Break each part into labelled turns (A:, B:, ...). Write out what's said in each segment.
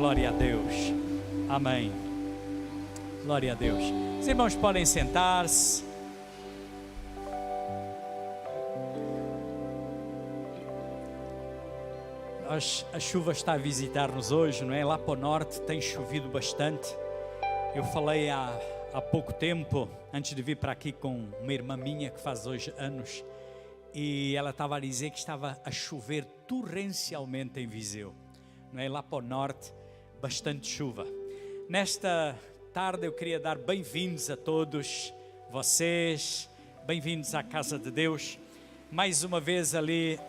A: Glória a Deus. Amém. Glória a Deus. Os irmãos podem sentar-se. A chuva está a visitar-nos hoje, não é? Lá para o norte tem chovido bastante. Eu falei há pouco tempo, antes de vir para aqui, com uma irmã minha que faz hoje anos, e ela estava a dizer que estava a chover torrencialmente em Viseu, não é? Lá para o norte, bastante chuva. Nesta tarde eu queria dar bem-vindos a todos vocês, bem-vindos à casa de Deus. Mais uma vez ali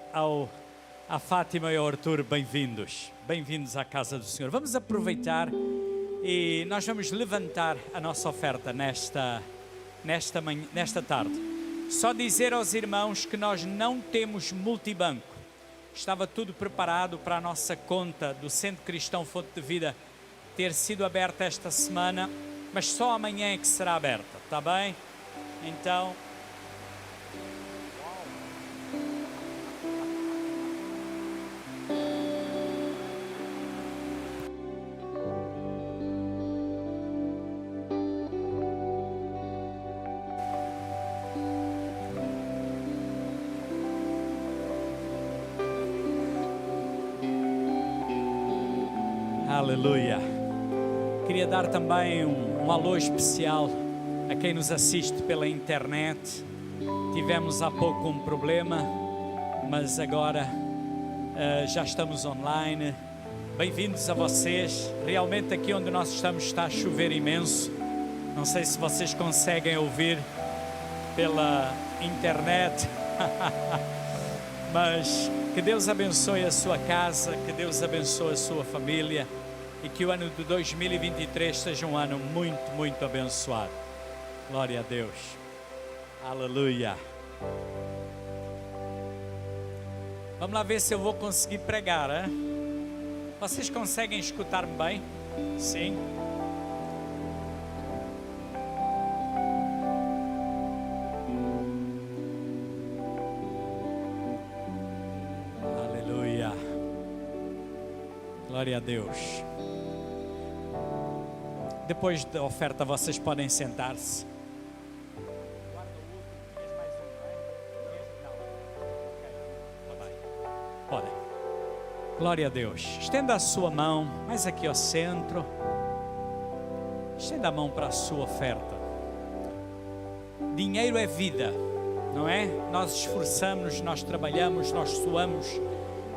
A: a Fátima e ao Arthur, bem-vindos à casa do Senhor. Vamos aproveitar e nós vamos levantar a nossa oferta nesta tarde. Só dizer aos irmãos que nós não temos multibanco. Estava tudo preparado para a nossa conta do Centro Cristão Fonte de Vida ter sido aberta esta semana, mas só amanhã é que será aberta, está bem? Então... Aleluia. Queria dar também um alô especial a quem nos assiste pela internet. Tivemos há pouco um problema, mas agora já estamos online. Bem-vindos a vocês. Realmente aqui onde nós estamos está a chover imenso. Não sei se vocês conseguem ouvir pela internet. Mas que Deus abençoe a sua casa, que Deus abençoe a sua família e que o ano de 2023 seja um ano muito, muito abençoado. Glória a Deus. Aleluia. Vamos lá ver se eu vou conseguir pregar, hein? Vocês conseguem escutar-me bem? Sim. Aleluia. Glória a Deus. Depois da oferta vocês podem sentar-se. Podem. Glória a Deus. Estenda a sua mão mais aqui ao centro. Estenda a mão para a sua oferta. Dinheiro é vida, não é? Nós esforçamos, nós trabalhamos, nós suamos,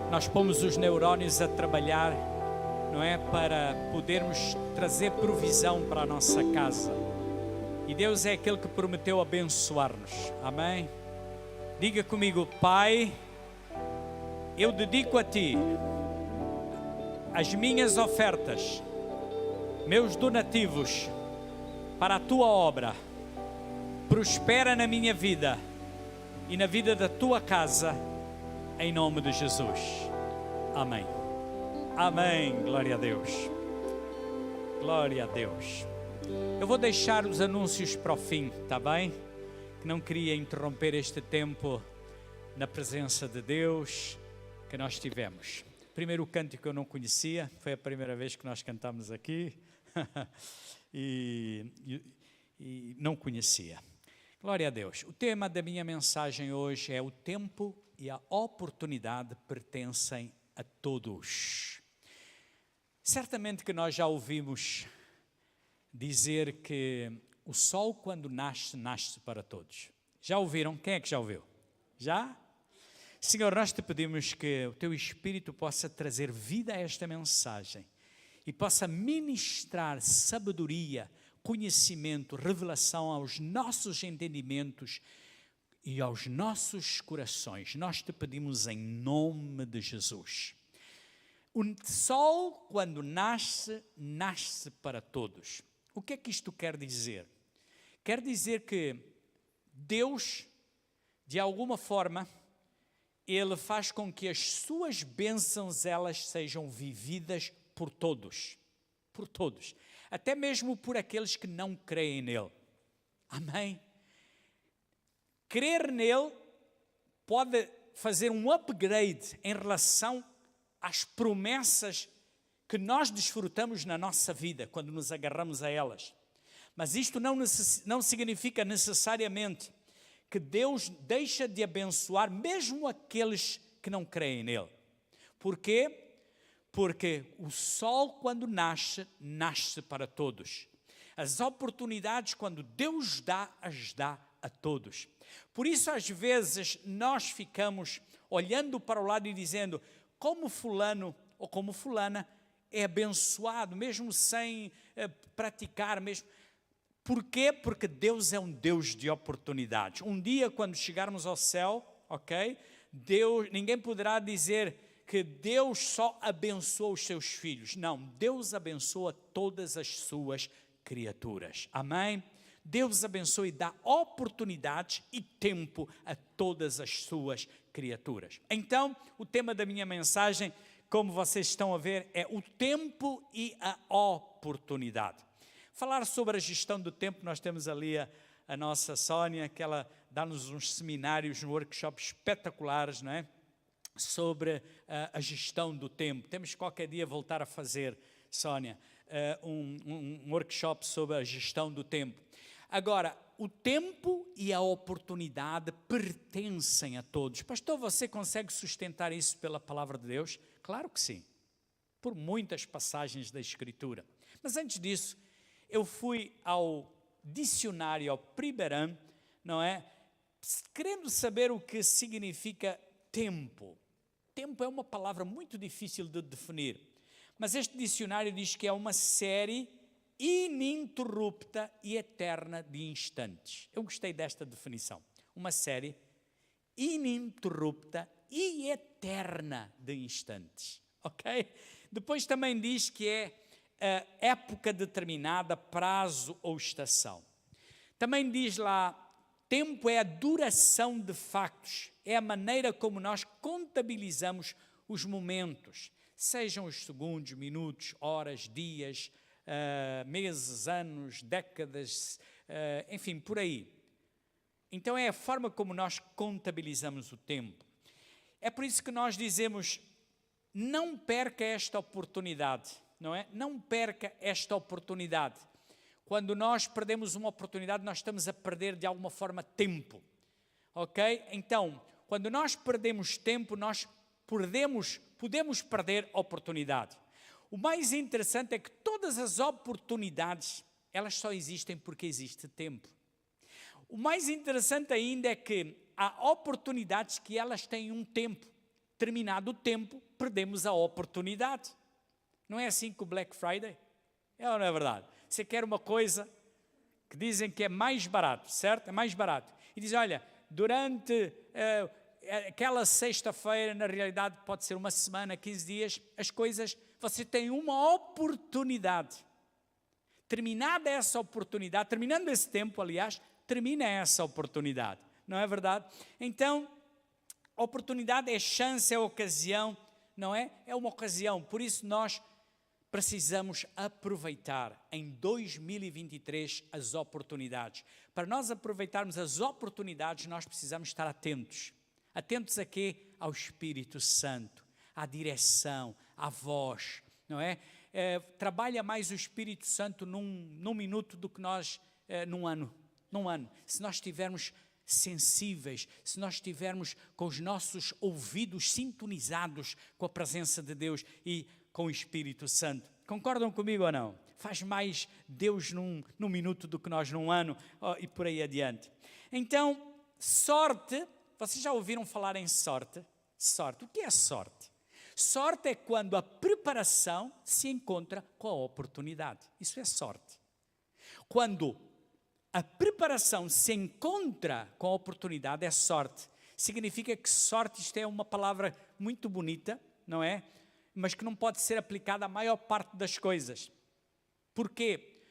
A: nós pomos os neurónios a trabalhar, não é? Para podermos trazer provisão para a nossa casa. E Deus é aquele que prometeu abençoar-nos. Amém? Diga comigo: Pai, eu dedico a Ti as minhas ofertas, meus donativos para a Tua obra. Prospera na minha vida e na vida da Tua casa, em nome de Jesus. Amém. Amém. Glória a Deus. Glória a Deus. Eu vou deixar os anúncios para o fim, está bem? Que não queria interromper este tempo na presença de Deus que nós tivemos. Primeiro cântico eu não conhecia, foi a primeira vez que nós cantamos aqui e não conhecia. Glória a Deus. O tema da minha mensagem hoje é: o tempo e a oportunidade pertencem a todos. Certamente que nós já ouvimos dizer que o sol quando nasce, nasce para todos. Já ouviram? Quem é que já ouviu? Já? Senhor, nós te pedimos que o Teu Espírito possa trazer vida a esta mensagem e possa ministrar sabedoria, conhecimento, revelação aos nossos entendimentos e aos nossos corações. Nós te pedimos em nome de Jesus. O sol, quando nasce, nasce para todos. O que é que isto quer dizer? Quer dizer que Deus, de alguma forma, Ele faz com que as suas bênçãos, elas sejam vividas por todos. Por todos. Até mesmo por aqueles que não creem nele. Amém? Crer nele pode fazer um upgrade em relação às promessas que que nós desfrutamos na nossa vida quando nos agarramos a elas. Mas isto não significa necessariamente que Deus deixa de abençoar mesmo aqueles que não creem nele. Por quê? Porque o sol, quando nasce, nasce para todos. As oportunidades, quando Deus dá, as dá a todos. Por isso, às vezes, nós ficamos olhando para o lado e dizendo, como fulano ou como fulana é abençoado, mesmo sem praticar, mesmo. Por quê? Porque Deus é um Deus de oportunidades. Um dia, quando chegarmos ao céu, ok? Ninguém poderá dizer que Deus só abençoa os seus filhos. Não, Deus abençoa todas as suas criaturas. Amém? Deus abençoa e dá oportunidades e tempo a todas as suas criaturas. Então, o tema da minha mensagem, como vocês estão a ver, é o tempo e a oportunidade. Falar sobre a gestão do tempo, nós temos ali a nossa Sónia, que ela dá-nos uns seminários, workshops espetaculares, não é? Sobre a gestão do tempo. Temos que qualquer dia voltar a fazer, Sónia, um workshop sobre a gestão do tempo. Agora, o tempo e a oportunidade pertencem a todos. Pastor, você consegue sustentar isso pela palavra de Deus? Claro que sim, por muitas passagens da Escritura. Mas antes disso, eu fui ao dicionário, ao Primeran, não é? Querendo saber o que significa tempo. Tempo é uma palavra muito difícil de definir, mas este dicionário diz que é uma série ininterrupta e eterna de instantes. Eu gostei desta definição. Uma série ininterrupta e eterna de instantes, ok? Depois também diz que é época determinada, prazo ou estação. Também diz lá, tempo é a duração de factos, é a maneira como nós contabilizamos os momentos, sejam os segundos, minutos, horas, dias, meses, anos, décadas, enfim, por aí. Então é a forma como nós contabilizamos o tempo. É por isso que nós dizemos, não perca esta oportunidade, não é? Não perca esta oportunidade. Quando nós perdemos uma oportunidade, nós estamos a perder de alguma forma tempo, ok? Então, quando nós perdemos tempo, nós podemos perder oportunidade. O mais interessante é que todas as oportunidades, elas só existem porque existe tempo. O mais interessante ainda é que há oportunidades que elas têm um tempo. Terminado o tempo, perdemos a oportunidade. Não é assim com o Black Friday? É ou não é verdade? Você quer uma coisa que dizem que é mais barato, certo? É mais barato. E diz, olha, durante aquela sexta-feira, na realidade pode ser uma semana, 15 dias, as coisas, você tem uma oportunidade. Terminada essa oportunidade, terminando esse tempo, aliás, termina essa oportunidade. Não é verdade? Então, oportunidade é chance, é ocasião, não é? É uma ocasião, por isso nós precisamos aproveitar em 2023 as oportunidades. Para nós aproveitarmos as oportunidades, nós precisamos estar atentos. Atentos a quê? Ao Espírito Santo, à direção, à voz, não é? Trabalha mais o Espírito Santo num minuto do que nós num ano. Se nós estivermos sensíveis, se nós estivermos com os nossos ouvidos sintonizados com a presença de Deus e com o Espírito Santo. Concordam comigo ou não? Faz mais Deus num minuto do que nós num ano e por aí adiante. Então, sorte, vocês já ouviram falar em sorte? Sorte, o que é sorte? Sorte é quando a preparação se encontra com a oportunidade. Isso é sorte. Quando a preparação se encontra com a oportunidade, é sorte. Significa que sorte, isto é uma palavra muito bonita, não é? Mas que não pode ser aplicada à maior parte das coisas. Porquê?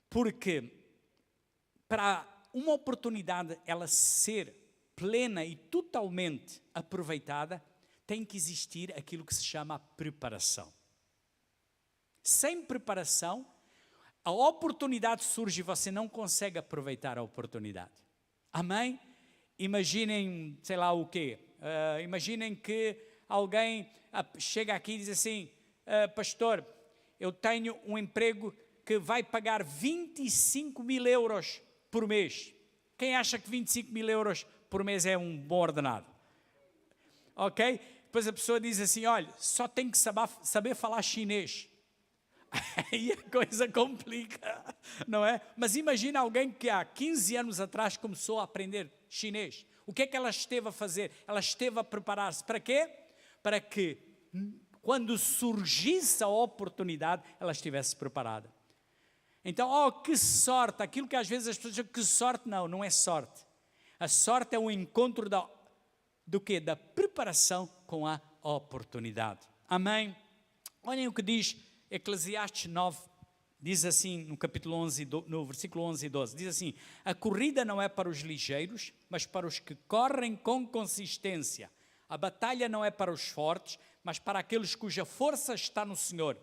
A: Porque para uma oportunidade ela ser plena e totalmente aproveitada, tem que existir aquilo que se chama a preparação. Sem preparação, a oportunidade surge e você não consegue aproveitar a oportunidade. Amém? Imaginem, sei lá o quê, imaginem que alguém chega aqui e diz assim, pastor, eu tenho um emprego que vai pagar 25 mil euros por mês. Quem acha que 25 mil euros por mês é um bom ordenado? Ok? Depois a pessoa diz assim, olha, só tem que saber falar chinês. Aí a coisa complica, não é? Mas imagina alguém que há 15 anos atrás começou a aprender chinês. O que é que ela esteve a fazer? Ela esteve a preparar-se para quê? Para que quando surgisse a oportunidade, ela estivesse preparada. Então, oh, que sorte! Aquilo que às vezes as pessoas dizem, que sorte, não é sorte. A sorte é o encontro do quê? Da preparação com a oportunidade. Amém? Olhem o que diz Eclesiastes 9, diz assim no capítulo 11, no versículo 11 e 12, diz assim, a corrida não é para os ligeiros, mas para os que correm com consistência. A batalha não é para os fortes, mas para aqueles cuja força está no Senhor.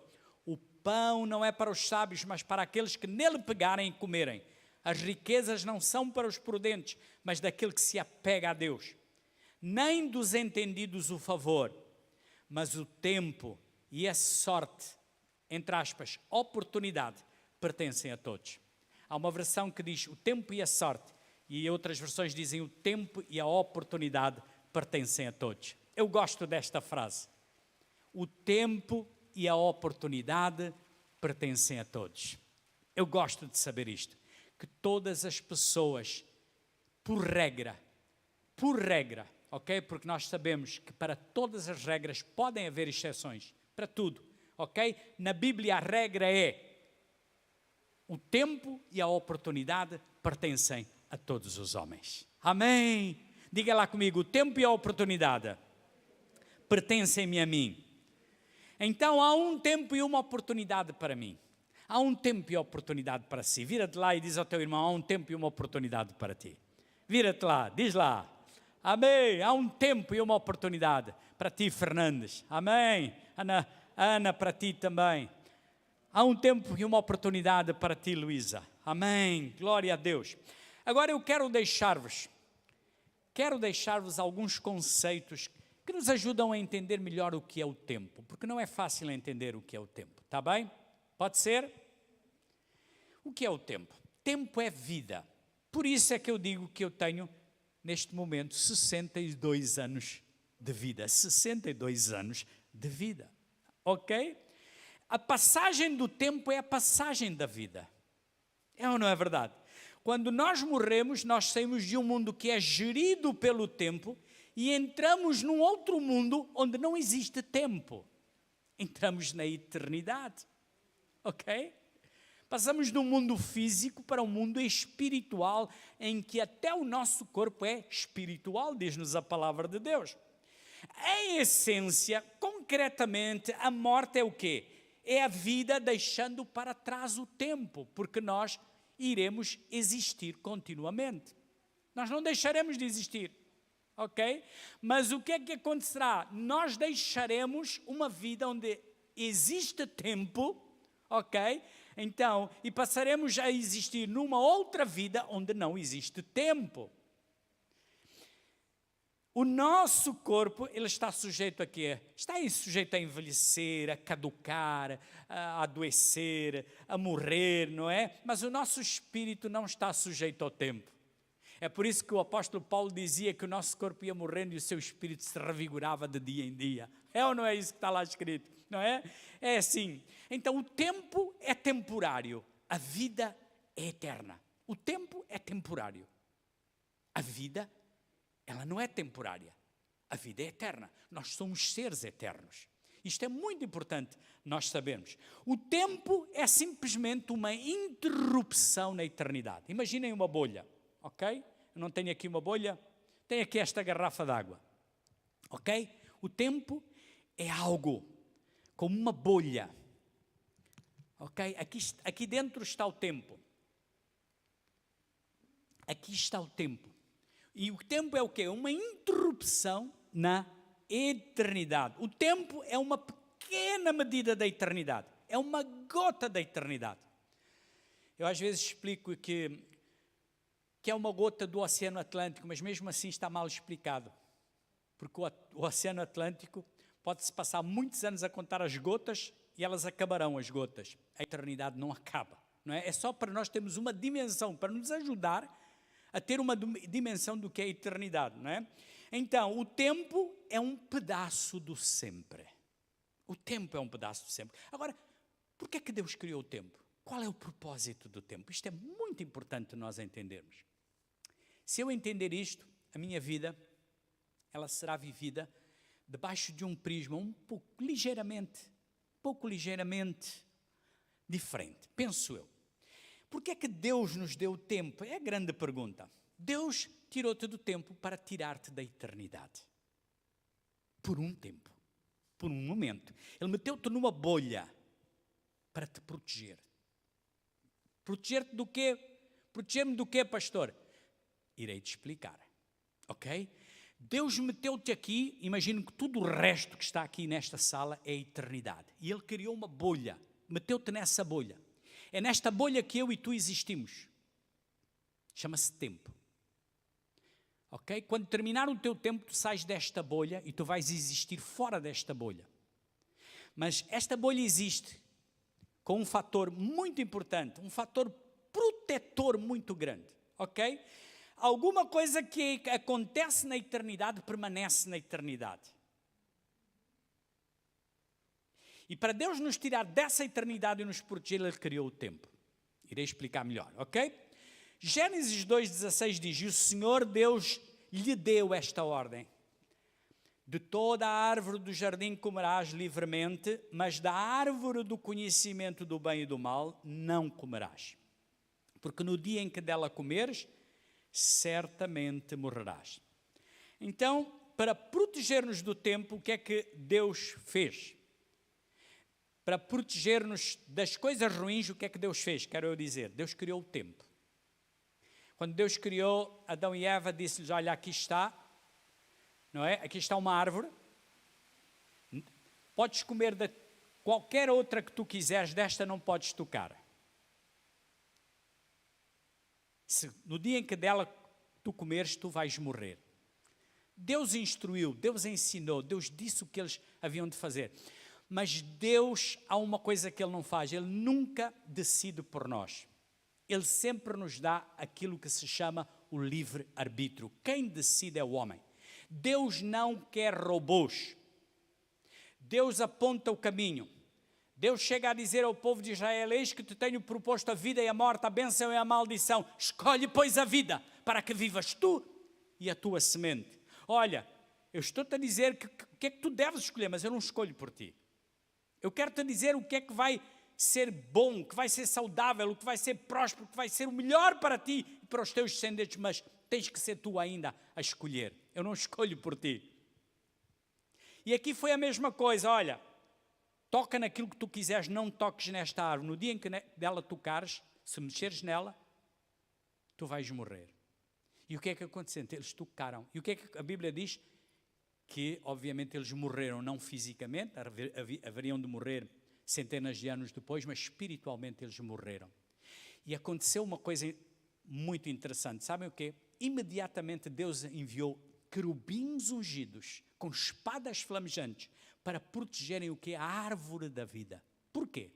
A: O pão não é para os sábios, mas para aqueles que nele pegarem e comerem. As riquezas não são para os prudentes, mas daquele que se apega a Deus. Nem dos entendidos o favor, mas o tempo e a sorte, entre aspas, oportunidade, pertencem a todos. Há uma versão que diz o tempo e a sorte, e outras versões dizem o tempo e a oportunidade pertencem a todos. Eu gosto desta frase. O tempo e a oportunidade pertencem a todos. Eu gosto de saber isto, que todas as pessoas, por regra, ok? Porque nós sabemos que para todas as regras podem haver exceções, para tudo, ok? Na Bíblia a regra é o tempo e a oportunidade pertencem a todos os homens. Amém? Diga lá comigo, o tempo e a oportunidade pertencem-me a mim. Então há um tempo e uma oportunidade para mim. Há um tempo e oportunidade para si. Vira-te lá e diz ao teu irmão, há um tempo e uma oportunidade para ti. Vira-te lá, diz lá. Amém. Há um tempo e uma oportunidade para ti, Fernandes. Amém. Ana, para ti também. Há um tempo e uma oportunidade para ti, Luísa. Amém. Glória a Deus. Agora eu quero deixar-vos alguns conceitos que nos ajudam a entender melhor o que é o tempo, porque não é fácil entender o que é o tempo, está bem? Pode ser? O que é o tempo? Tempo é vida. Por isso é que eu digo que eu tenho, neste momento, 62 anos de vida. 62 anos de vida, ok? A passagem do tempo é a passagem da vida. É ou não é verdade? Quando nós morremos, nós saímos de um mundo que é gerido pelo tempo e entramos num outro mundo onde não existe tempo. Entramos na eternidade, ok? Passamos do mundo físico para um mundo espiritual, em que até o nosso corpo é espiritual, diz-nos a palavra de Deus. Em essência, concretamente, a morte é o quê? É a vida deixando para trás o tempo, porque nós iremos existir continuamente. Nós não deixaremos de existir, ok? Mas o que é que acontecerá? Nós deixaremos uma vida onde existe tempo, ok? Então, e passaremos a existir numa outra vida onde não existe tempo. O nosso corpo, ele está sujeito a quê? Está sujeito a envelhecer, a caducar, a adoecer, a morrer, não é? Mas o nosso espírito não está sujeito ao tempo. É por isso que o apóstolo Paulo dizia que o nosso corpo ia morrendo e o seu espírito se revigorava de dia em dia. É ou não é isso que está lá escrito? Não é? É assim. Então o tempo é temporário, a vida é eterna. O tempo é temporário. A vida, ela não é temporária. A vida é eterna. Nós somos seres eternos. Isto é muito importante nós sabermos. O tempo é simplesmente uma interrupção na eternidade. Imaginem uma bolha, ok? Eu não tenho aqui uma bolha, tenho aqui esta garrafa d'água, ok? O tempo é algo como uma bolha, ok? Aqui dentro está o tempo. Aqui está o tempo. E o tempo é o quê? Uma interrupção na eternidade. O tempo é uma pequena medida da eternidade. É uma gota da eternidade. Eu às vezes explico que é uma gota do Oceano Atlântico, mas mesmo assim está mal explicado. Porque o Oceano Atlântico Pode-se passar muitos anos a contar as gotas e elas acabarão, as gotas. A eternidade não acaba, não é? É só para nós termos uma dimensão, para nos ajudar a ter uma dimensão do que é a eternidade, não é? Então, o tempo é um pedaço do sempre. O tempo é um pedaço do sempre. Agora, por que é que Deus criou o tempo? Qual é o propósito do tempo? Isto é muito importante nós entendermos. Se eu entender isto, a minha vida, ela será vivida debaixo de um prisma um pouco ligeiramente diferente, penso eu. Por que é que Deus nos deu o tempo? É a grande pergunta. Deus tirou-te do tempo para tirar-te da eternidade. Por um tempo, por um momento. Ele meteu-te numa bolha para te proteger. Proteger-te do quê? Proteger-me do quê, pastor? Irei-te explicar, ok? Deus meteu-te aqui, imagino que tudo o resto que está aqui nesta sala é a eternidade. E Ele criou uma bolha, meteu-te nessa bolha. É nesta bolha que eu e tu existimos. Chama-se tempo. Ok? Quando terminar o teu tempo, tu sais desta bolha e tu vais existir fora desta bolha. Mas esta bolha existe com um fator muito importante, um fator protetor muito grande. Ok? Alguma coisa que acontece na eternidade permanece na eternidade. E para Deus nos tirar dessa eternidade e nos proteger, Ele criou o tempo. Irei explicar melhor, ok? Gênesis 2,16 diz: e o Senhor Deus lhe deu esta ordem: de toda a árvore do jardim comerás livremente, mas da árvore do conhecimento do bem e do mal não comerás. Porque no dia em que dela comeres, certamente morrerás. Então, para proteger-nos do tempo, o que é que Deus fez? Para proteger-nos das coisas ruins, o que é que Deus fez? Quero eu dizer, Deus criou o tempo. Quando Deus criou Adão e Eva, disse-lhes: olha, aqui está, não é? Aqui está uma árvore. Podes comer de qualquer outra que tu quiseres, desta não podes tocar. Se no dia em que dela tu comeres, tu vais morrer. Deus instruiu, Deus ensinou, Deus disse o que eles haviam de fazer. Mas Deus, há uma coisa que Ele não faz: Ele nunca decide por nós. Ele sempre nos dá aquilo que se chama o livre-arbítrio. Quem decide é o homem. Deus não quer robôs. Deus aponta o caminho. Deus chega a dizer ao povo de Israel: eis que te tenho proposto a vida e a morte, a bênção e a maldição. Escolhe, pois, a vida, para que vivas tu e a tua semente. Olha, eu estou-te a dizer o que é que tu deves escolher, mas eu não escolho por ti. Eu quero-te dizer o que é que vai ser bom, que vai ser saudável, o que vai ser próspero, o que vai ser o melhor para ti e para os teus descendentes, mas tens que ser tu ainda a escolher. Eu não escolho por ti. E aqui foi a mesma coisa: olha, toca naquilo que tu quiseres, não toques nesta árvore. No dia em que dela tocares, se mexeres nela, tu vais morrer. E o que é que aconteceu? Eles tocaram. E o que é que a Bíblia diz? Que, obviamente, eles morreram não fisicamente, haveriam de morrer centenas de anos depois, mas espiritualmente eles morreram. E aconteceu uma coisa muito interessante. Sabem o quê? Imediatamente Deus enviou querubins ungidos, com espadas flamejantes, para protegerem o quê? A árvore da vida. Por quê?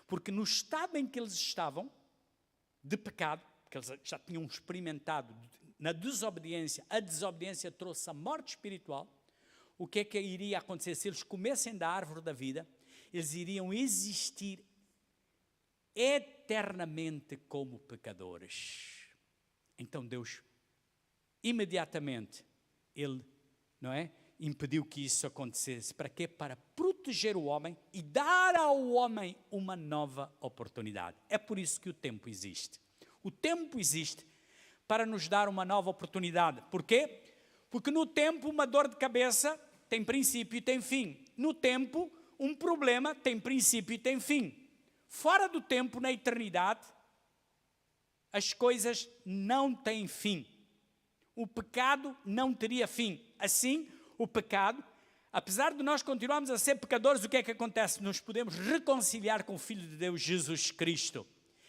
A: Porque no estado em que eles estavam, de pecado, que eles já tinham experimentado na desobediência, a desobediência trouxe a morte espiritual. O que é que iria acontecer? Se eles comessem da árvore da vida, eles iriam existir eternamente como pecadores. Então Deus, imediatamente, Ele, não é, impediu que isso acontecesse. Para quê? Para proteger o homem e dar ao homem uma nova oportunidade. É por isso que o tempo existe. O tempo existe para nos dar uma nova oportunidade. Por quê? Porque no tempo uma dor de cabeça tem princípio e tem fim. No tempo um problema tem princípio e tem fim. Fora do tempo, na eternidade, as coisas não têm fim. O pecado não teria fim. Assim, o pecado, apesar de nós continuarmos a ser pecadores, o que é que acontece? Nós podemos reconciliar com o Filho de Deus, Jesus Cristo.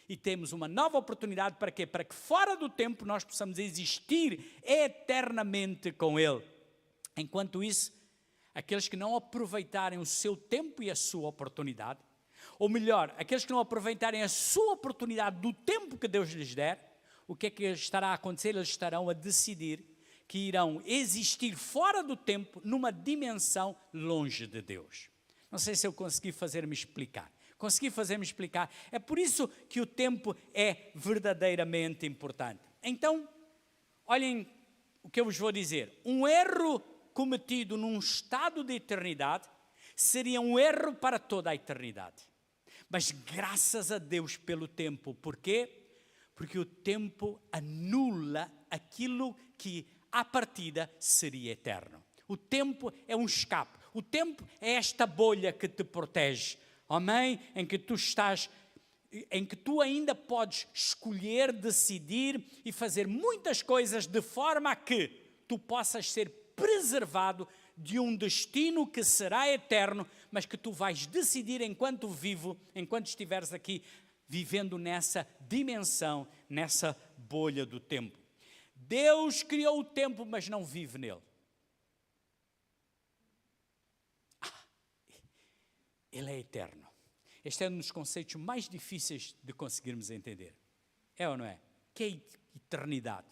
A: E temos uma nova oportunidade para quê? Para que fora do tempo nós possamos existir eternamente com Ele. Enquanto isso, aqueles que não aproveitarem o seu tempo e a sua oportunidade, ou melhor, aqueles que não aproveitarem a sua oportunidade do tempo que Deus lhes der, o que é que estará a acontecer? Eles estarão a decidir que irão existir fora do tempo, numa dimensão longe de Deus. Não sei se eu consegui fazer-me explicar. Consegui fazer-me explicar. É por isso que o tempo é verdadeiramente importante. Então, olhem o que eu vos vou dizer. Um erro cometido num estado de eternidade seria um erro para toda a eternidade. Mas graças a Deus pelo tempo. Por quê? Porque o tempo anula aquilo que à partida seria eterno. O tempo é um escape. O tempo é esta bolha que te protege. Amém? Em que tu estás, em que tu ainda podes escolher, decidir e fazer muitas coisas de forma a que tu possas ser preservado de um destino que será eterno, mas que tu vais decidir enquanto vivo, enquanto estiveres aqui, vivendo nessa dimensão, nessa bolha do tempo. Deus criou o tempo, mas não vive nele. Ele é eterno. Este é um dos conceitos mais difíceis de conseguirmos entender. É ou não é? Que é eternidade.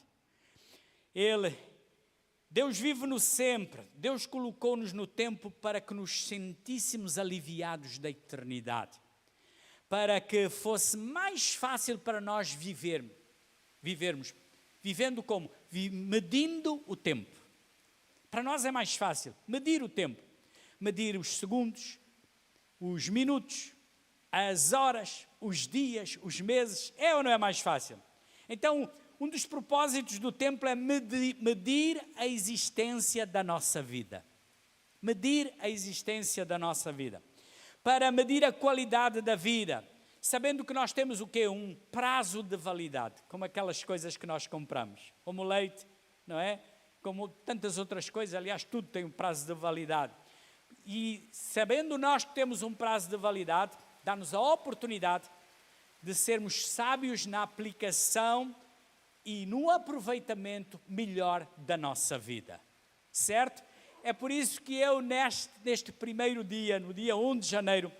A: Deus vive no sempre. Deus colocou-nos no tempo para que nos sentíssemos aliviados da eternidade. Para que fosse mais fácil para nós vivermos. Vivendo como? Medindo o tempo. Para nós é mais fácil medir o tempo. Medir os segundos, os minutos, as horas, os dias, os meses. É ou não é mais fácil? Então, um dos propósitos do tempo é medir a existência da nossa vida. Medir a existência da nossa vida. Para medir a qualidade da vida, sabendo que nós temos o quê? Um prazo de validade, como aquelas coisas que nós compramos, como o leite, não é? Como tantas outras coisas, aliás, tudo tem um prazo de validade. E sabendo nós que temos um prazo de validade, dá-nos a oportunidade de sermos sábios na aplicação e no aproveitamento melhor da nossa vida, certo? É por isso que eu neste primeiro dia, no dia 1 de janeiro,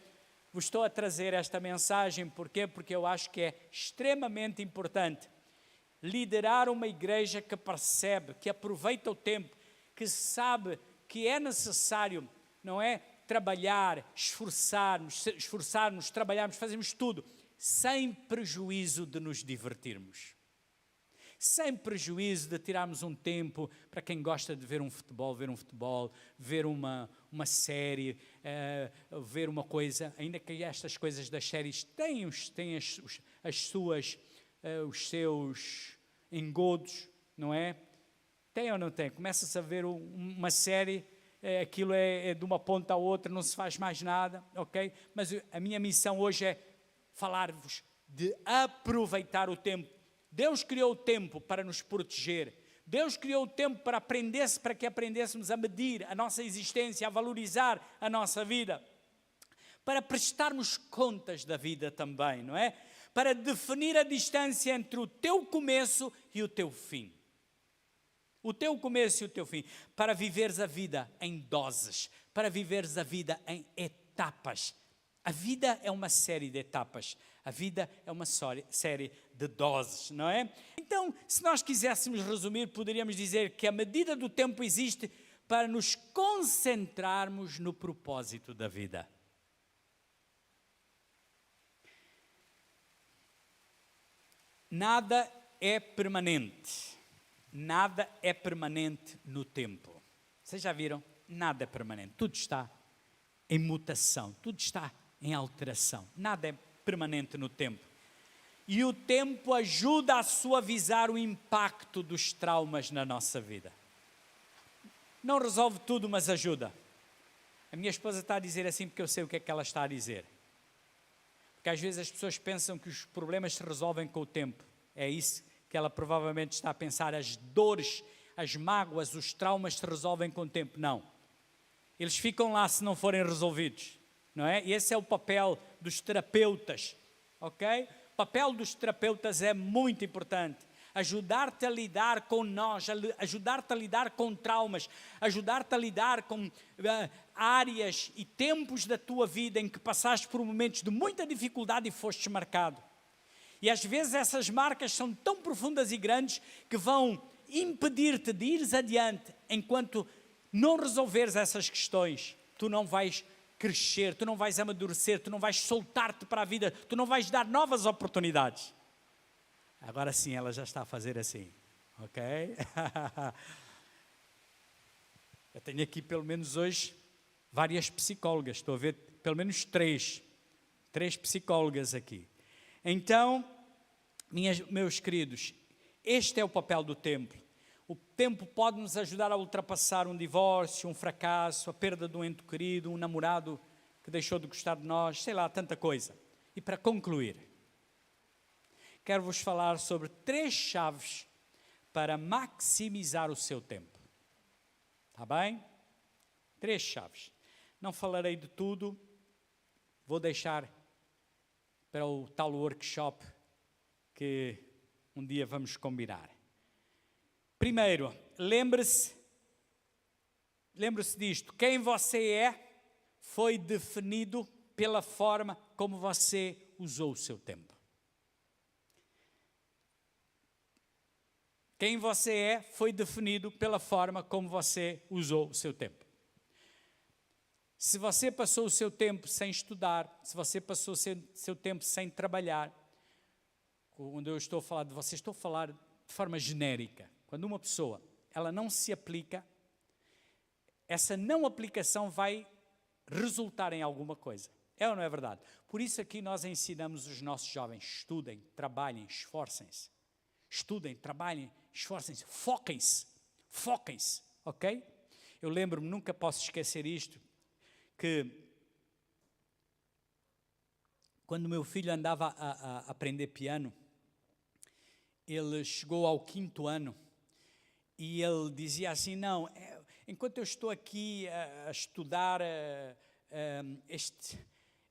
A: vos estou a trazer esta mensagem. Porquê? Porque eu acho que é extremamente importante liderar uma igreja que percebe, que aproveita o tempo, que sabe que é necessário, não é? Trabalhar, esforçarmos, trabalharmos, fazermos tudo, sem prejuízo de nos divertirmos. Sem prejuízo de tirarmos um tempo para quem gosta de ver um futebol, ver uma série, ver uma coisa, ainda que estas coisas das séries têm os seus engodos, não é? Tem ou não tem? Começa-se a ver uma série, aquilo é de uma ponta a outra, não se faz mais nada, ok? Mas a minha missão hoje é falar-vos de aproveitar o tempo. Deus criou o tempo para nos proteger. Deus criou o tempo para que aprendêssemos a medir a nossa existência, a valorizar a nossa vida. Para prestarmos contas da vida também, não é? Para definir a distância entre o teu começo e o teu fim. O teu começo e o teu fim. Para viveres a vida em doses. Para viveres a vida em etapas. A vida é uma série de etapas. A vida é uma série de doses, não é? Então, se nós quiséssemos resumir, poderíamos dizer que a medida do tempo existe para nos concentrarmos no propósito da vida. Nada é permanente. Nada é permanente no tempo. Vocês já viram? Nada é permanente. Tudo está em mutação. Tudo está em alteração. Nada é permanente no tempo. E o tempo ajuda a suavizar o impacto dos traumas na nossa vida. Não resolve tudo, mas ajuda. A minha esposa está a dizer assim porque eu sei o que é que ela está a dizer. Porque às vezes as pessoas pensam que os problemas se resolvem com o tempo. É isso que ela provavelmente está a pensar. As dores, as mágoas, os traumas se resolvem com o tempo. Não. Eles ficam lá se não forem resolvidos. Não é? E esse é o papel dos terapeutas, ok? O papel dos terapeutas é muito importante. ajudar-te a lidar com nós, ajudar-te a lidar com traumas, ajudar-te a lidar com áreas e tempos da tua vida em que passaste por momentos de muita dificuldade e fostes marcado. E às vezes essas marcas são tão profundas e grandes que vão impedir-te de ires adiante. Enquanto não resolveres essas questões, tu não vais crescer, tu não vais amadurecer, tu não vais soltar-te para a vida, tu não vais dar novas oportunidades. Agora sim, ela já está a fazer assim, ok? Eu tenho aqui pelo menos hoje várias psicólogas, estou a ver pelo menos três psicólogas aqui. Então, meus queridos, este é o papel do tempo. O tempo pode nos ajudar a ultrapassar um divórcio, um fracasso, a perda de um ente querido, um namorado que deixou de gostar de nós, sei lá, tanta coisa. E para concluir, quero vos falar sobre 3 chaves para maximizar o seu tempo. Está bem? 3 chaves. Não falarei de tudo, vou deixar para o tal workshop que um dia vamos combinar. Primeiro, lembre-se disto: quem você é foi definido pela forma como você usou o seu tempo. Quem você é foi definido pela forma como você usou o seu tempo. Se você passou o seu tempo sem estudar, se você passou o seu tempo sem trabalhar, quando eu estou a falar de você, estou a falar de forma genérica. Quando uma pessoa, ela não se aplica, essa não aplicação vai resultar em alguma coisa. É ou não é verdade? Por isso aqui nós ensinamos os nossos jovens: estudem, trabalhem, esforcem-se. Estudem, trabalhem, esforcem-se, foquem-se, ok? Eu lembro-me, nunca posso esquecer isto, que quando meu filho andava a aprender piano, ele chegou ao 5º ano e ele dizia assim: não, enquanto eu estou aqui a estudar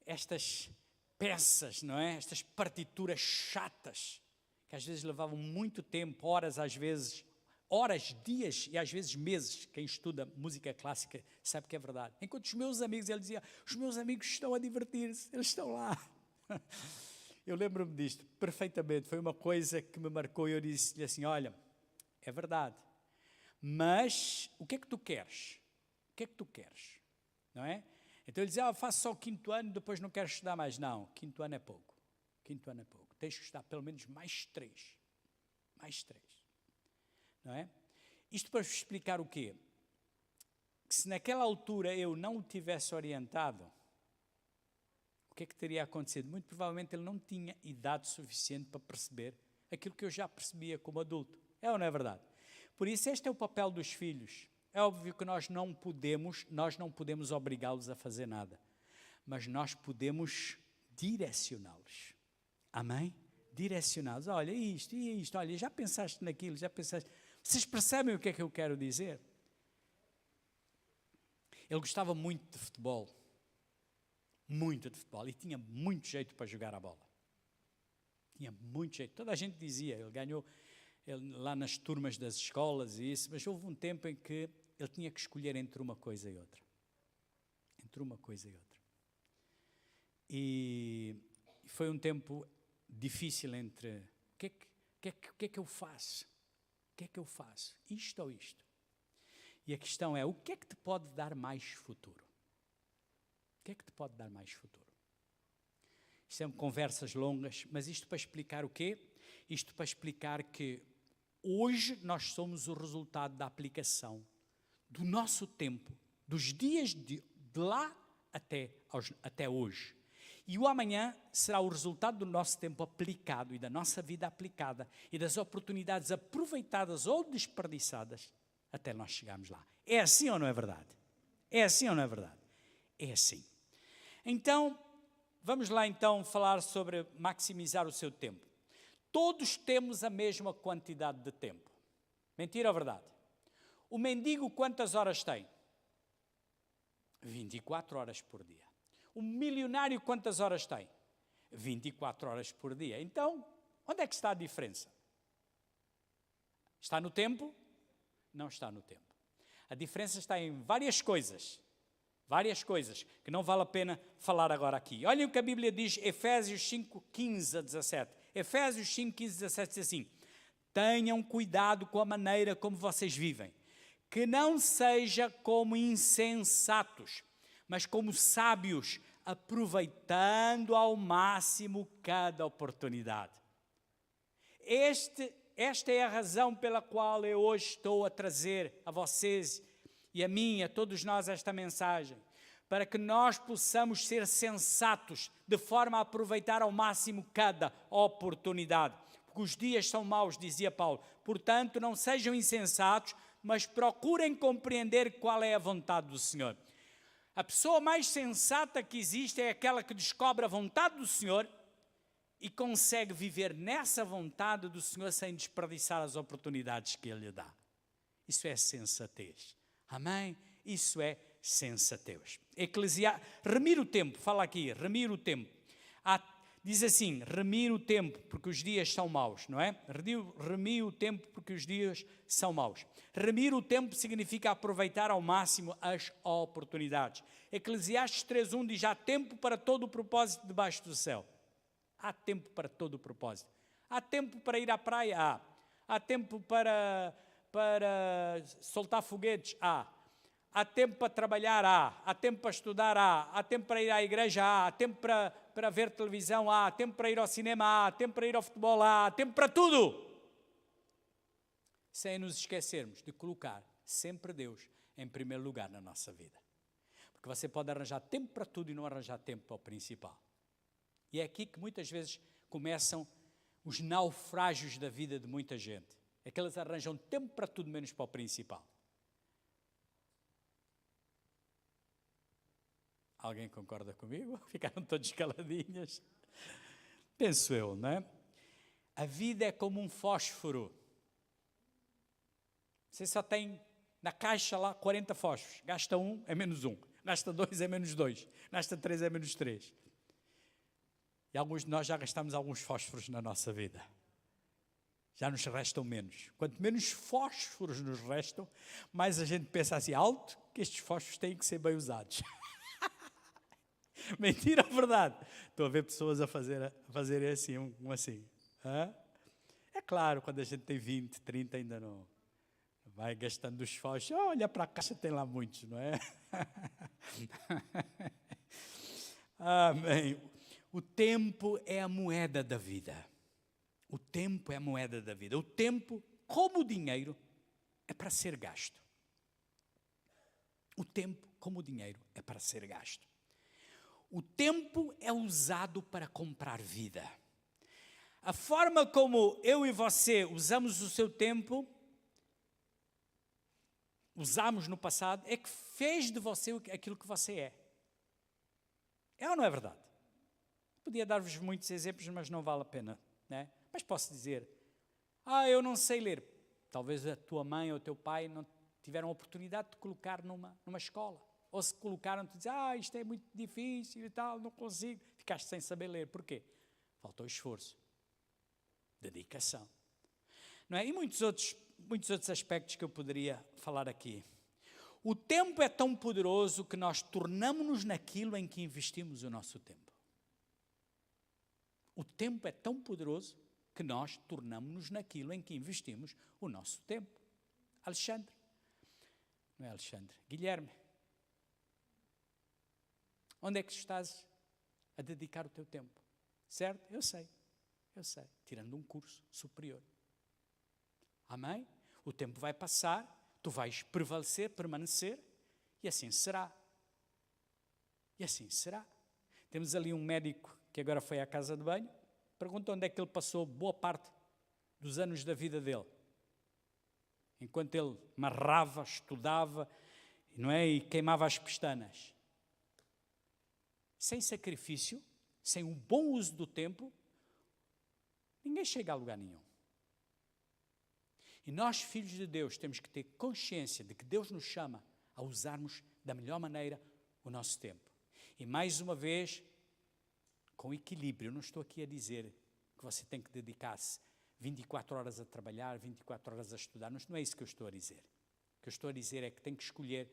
A: estas peças, não é? Estas partituras chatas, que às vezes levavam muito tempo, horas às vezes, horas, dias e às vezes meses. Quem estuda música clássica sabe que é verdade. Enquanto os meus amigos, ele dizia: os meus amigos estão a divertir-se, eles estão lá. Eu lembro-me disto perfeitamente, foi uma coisa que me marcou e eu disse-lhe assim: olha, é verdade, mas o que é que tu queres? O que é que tu queres? Não é? Então ele dizia: faço só o 5º ano, depois não quero estudar mais. Não, 5º ano é pouco, 5º ano é pouco, tens que estudar pelo menos mais 3, não é? Isto para explicar o quê? Que se naquela altura eu não o tivesse orientado, o que é que teria acontecido? Muito provavelmente ele não tinha idade suficiente para perceber aquilo que eu já percebia como adulto. É ou não é verdade? Por isso este é o papel dos filhos. É óbvio que nós não podemos obrigá-los a fazer nada, mas nós podemos direcioná-los. Amém? Direcioná-los. Olha isto, olha, já pensaste naquilo, já pensaste... Vocês percebem o que é que eu quero dizer? Ele gostava muito de futebol, e tinha muito jeito para jogar a bola. Tinha muito jeito. Toda a gente dizia, ele ganhou lá nas turmas das escolas e isso, mas houve um tempo em que ele tinha que escolher entre uma coisa e outra. E foi um tempo difícil entre o que é que eu faço? O que é que eu faço? Isto ou isto? E a questão é: o que é que te pode dar mais futuro? O que é que te pode dar mais futuro? Isto são conversas longas, mas isto para explicar o quê? Isto para explicar que hoje nós somos o resultado da aplicação do nosso tempo, dos dias de lá até hoje. E o amanhã será o resultado do nosso tempo aplicado e da nossa vida aplicada e das oportunidades aproveitadas ou desperdiçadas até nós chegarmos lá. É assim ou não é verdade? É assim ou não é verdade? É assim. Então, vamos lá então falar sobre maximizar o seu tempo. Todos temos a mesma quantidade de tempo. Mentira ou verdade? O mendigo quantas horas tem? 24 horas por dia. O milionário quantas horas tem? 24 horas por dia. Então, onde é que está a diferença? Está no tempo? Não está no tempo. A diferença está em várias coisas que não vale a pena falar agora aqui. Olhem o que a Bíblia diz, Efésios 5, 15 a 17. Efésios 5, 15 a 17 diz assim: tenham cuidado com a maneira como vocês vivem, que não seja como insensatos, mas como sábios, aproveitando ao máximo cada oportunidade. Esta é a razão pela qual eu hoje estou a trazer a vocês e a mim, a todos nós, esta mensagem, para que nós possamos ser sensatos, de forma a aproveitar ao máximo cada oportunidade. Porque os dias são maus, dizia Paulo. Portanto, não sejam insensatos, mas procurem compreender qual é a vontade do Senhor. A pessoa mais sensata que existe é aquela que descobre a vontade do Senhor e consegue viver nessa vontade do Senhor sem desperdiçar as oportunidades que Ele lhe dá. Isso é sensatez. Amém? Isso é sensatez. Remir o tempo, fala aqui, remir o tempo. Diz assim, remir o tempo porque os dias são maus, não é? Remir o tempo porque os dias são maus. Remir o tempo significa aproveitar ao máximo as oportunidades. Eclesiastes 3:1 diz: há tempo para todo o propósito debaixo do céu. Há tempo para todo o propósito. Há tempo para ir à praia? Há tempo para soltar foguetes? Há tempo para trabalhar? Há tempo para estudar? Há tempo para ir à igreja? Há tempo para ver televisão? Há tempo para ir ao cinema? Há tempo para ir ao futebol? Há tempo para tudo! Sem nos esquecermos de colocar sempre Deus em primeiro lugar na nossa vida. Porque você pode arranjar tempo para tudo e não arranjar tempo para o principal. E é aqui que muitas vezes começam os naufrágios da vida de muita gente. É que eles arranjam tempo para tudo menos para o principal. Alguém concorda comigo? Ficaram todos caladinhos. Penso eu, não é? A vida é como um fósforo. Você só tem na caixa lá 40 fósforos. Gasta 1, é menos 1. Gasta 2, é menos 2. Gasta 3, é menos 3. E alguns de nós já gastamos alguns fósforos na nossa vida. Já nos restam menos. Quanto menos fósforos nos restam, mais a gente pensa assim, alto, que estes fósforos têm que ser bem usados. Mentira ou verdade? Estou a ver pessoas a fazer assim, um assim. Hã? É claro, quando a gente tem 20, 30, ainda não vai gastando os fósforos. Olha para a caixa, tem lá muitos, não é? Amém. O tempo é a moeda da vida. O tempo é a moeda da vida. O tempo, como o dinheiro, é para ser gasto. O tempo, como o dinheiro, é para ser gasto. O tempo é usado para comprar vida. A forma como eu e você usamos o seu tempo, usamos no passado, é que fez de você aquilo que você é. É ou não é verdade? Podia dar-vos muitos exemplos, mas não vale a pena, né? Mas posso dizer, eu não sei ler. Talvez a tua mãe ou o teu pai não tiveram a oportunidade de te colocar numa escola. Ou se colocaram, te dizem, isto é muito difícil e tal, não consigo. Ficaste sem saber ler. Porquê? Faltou esforço, dedicação. Não é? E muitos outros aspectos que eu poderia falar aqui. O tempo é tão poderoso que nós tornamos-nos naquilo em que investimos o nosso tempo. O tempo é tão poderoso que nós tornamos-nos naquilo em que investimos o nosso tempo. Alexandre. Não é Alexandre. Guilherme. Onde é que estás a dedicar o teu tempo? Certo? Eu sei. Tirando um curso superior. Amém? O tempo vai passar, tu vais prevalecer, permanecer, e assim será. E assim será. Temos ali um médico que agora foi à casa de banho, pergunta onde é que ele passou boa parte dos anos da vida dele. Enquanto ele marrava, estudava, não é? E queimava as pestanas. Sem sacrifício, sem um bom uso do tempo, ninguém chega a lugar nenhum. E nós, filhos de Deus, temos que ter consciência de que Deus nos chama a usarmos da melhor maneira o nosso tempo. E mais uma vez, com equilíbrio, eu não estou aqui a dizer que você tem que dedicar-se 24 horas a trabalhar, 24 horas a estudar. Não é isso que eu estou a dizer. O que eu estou a dizer é que tem que escolher,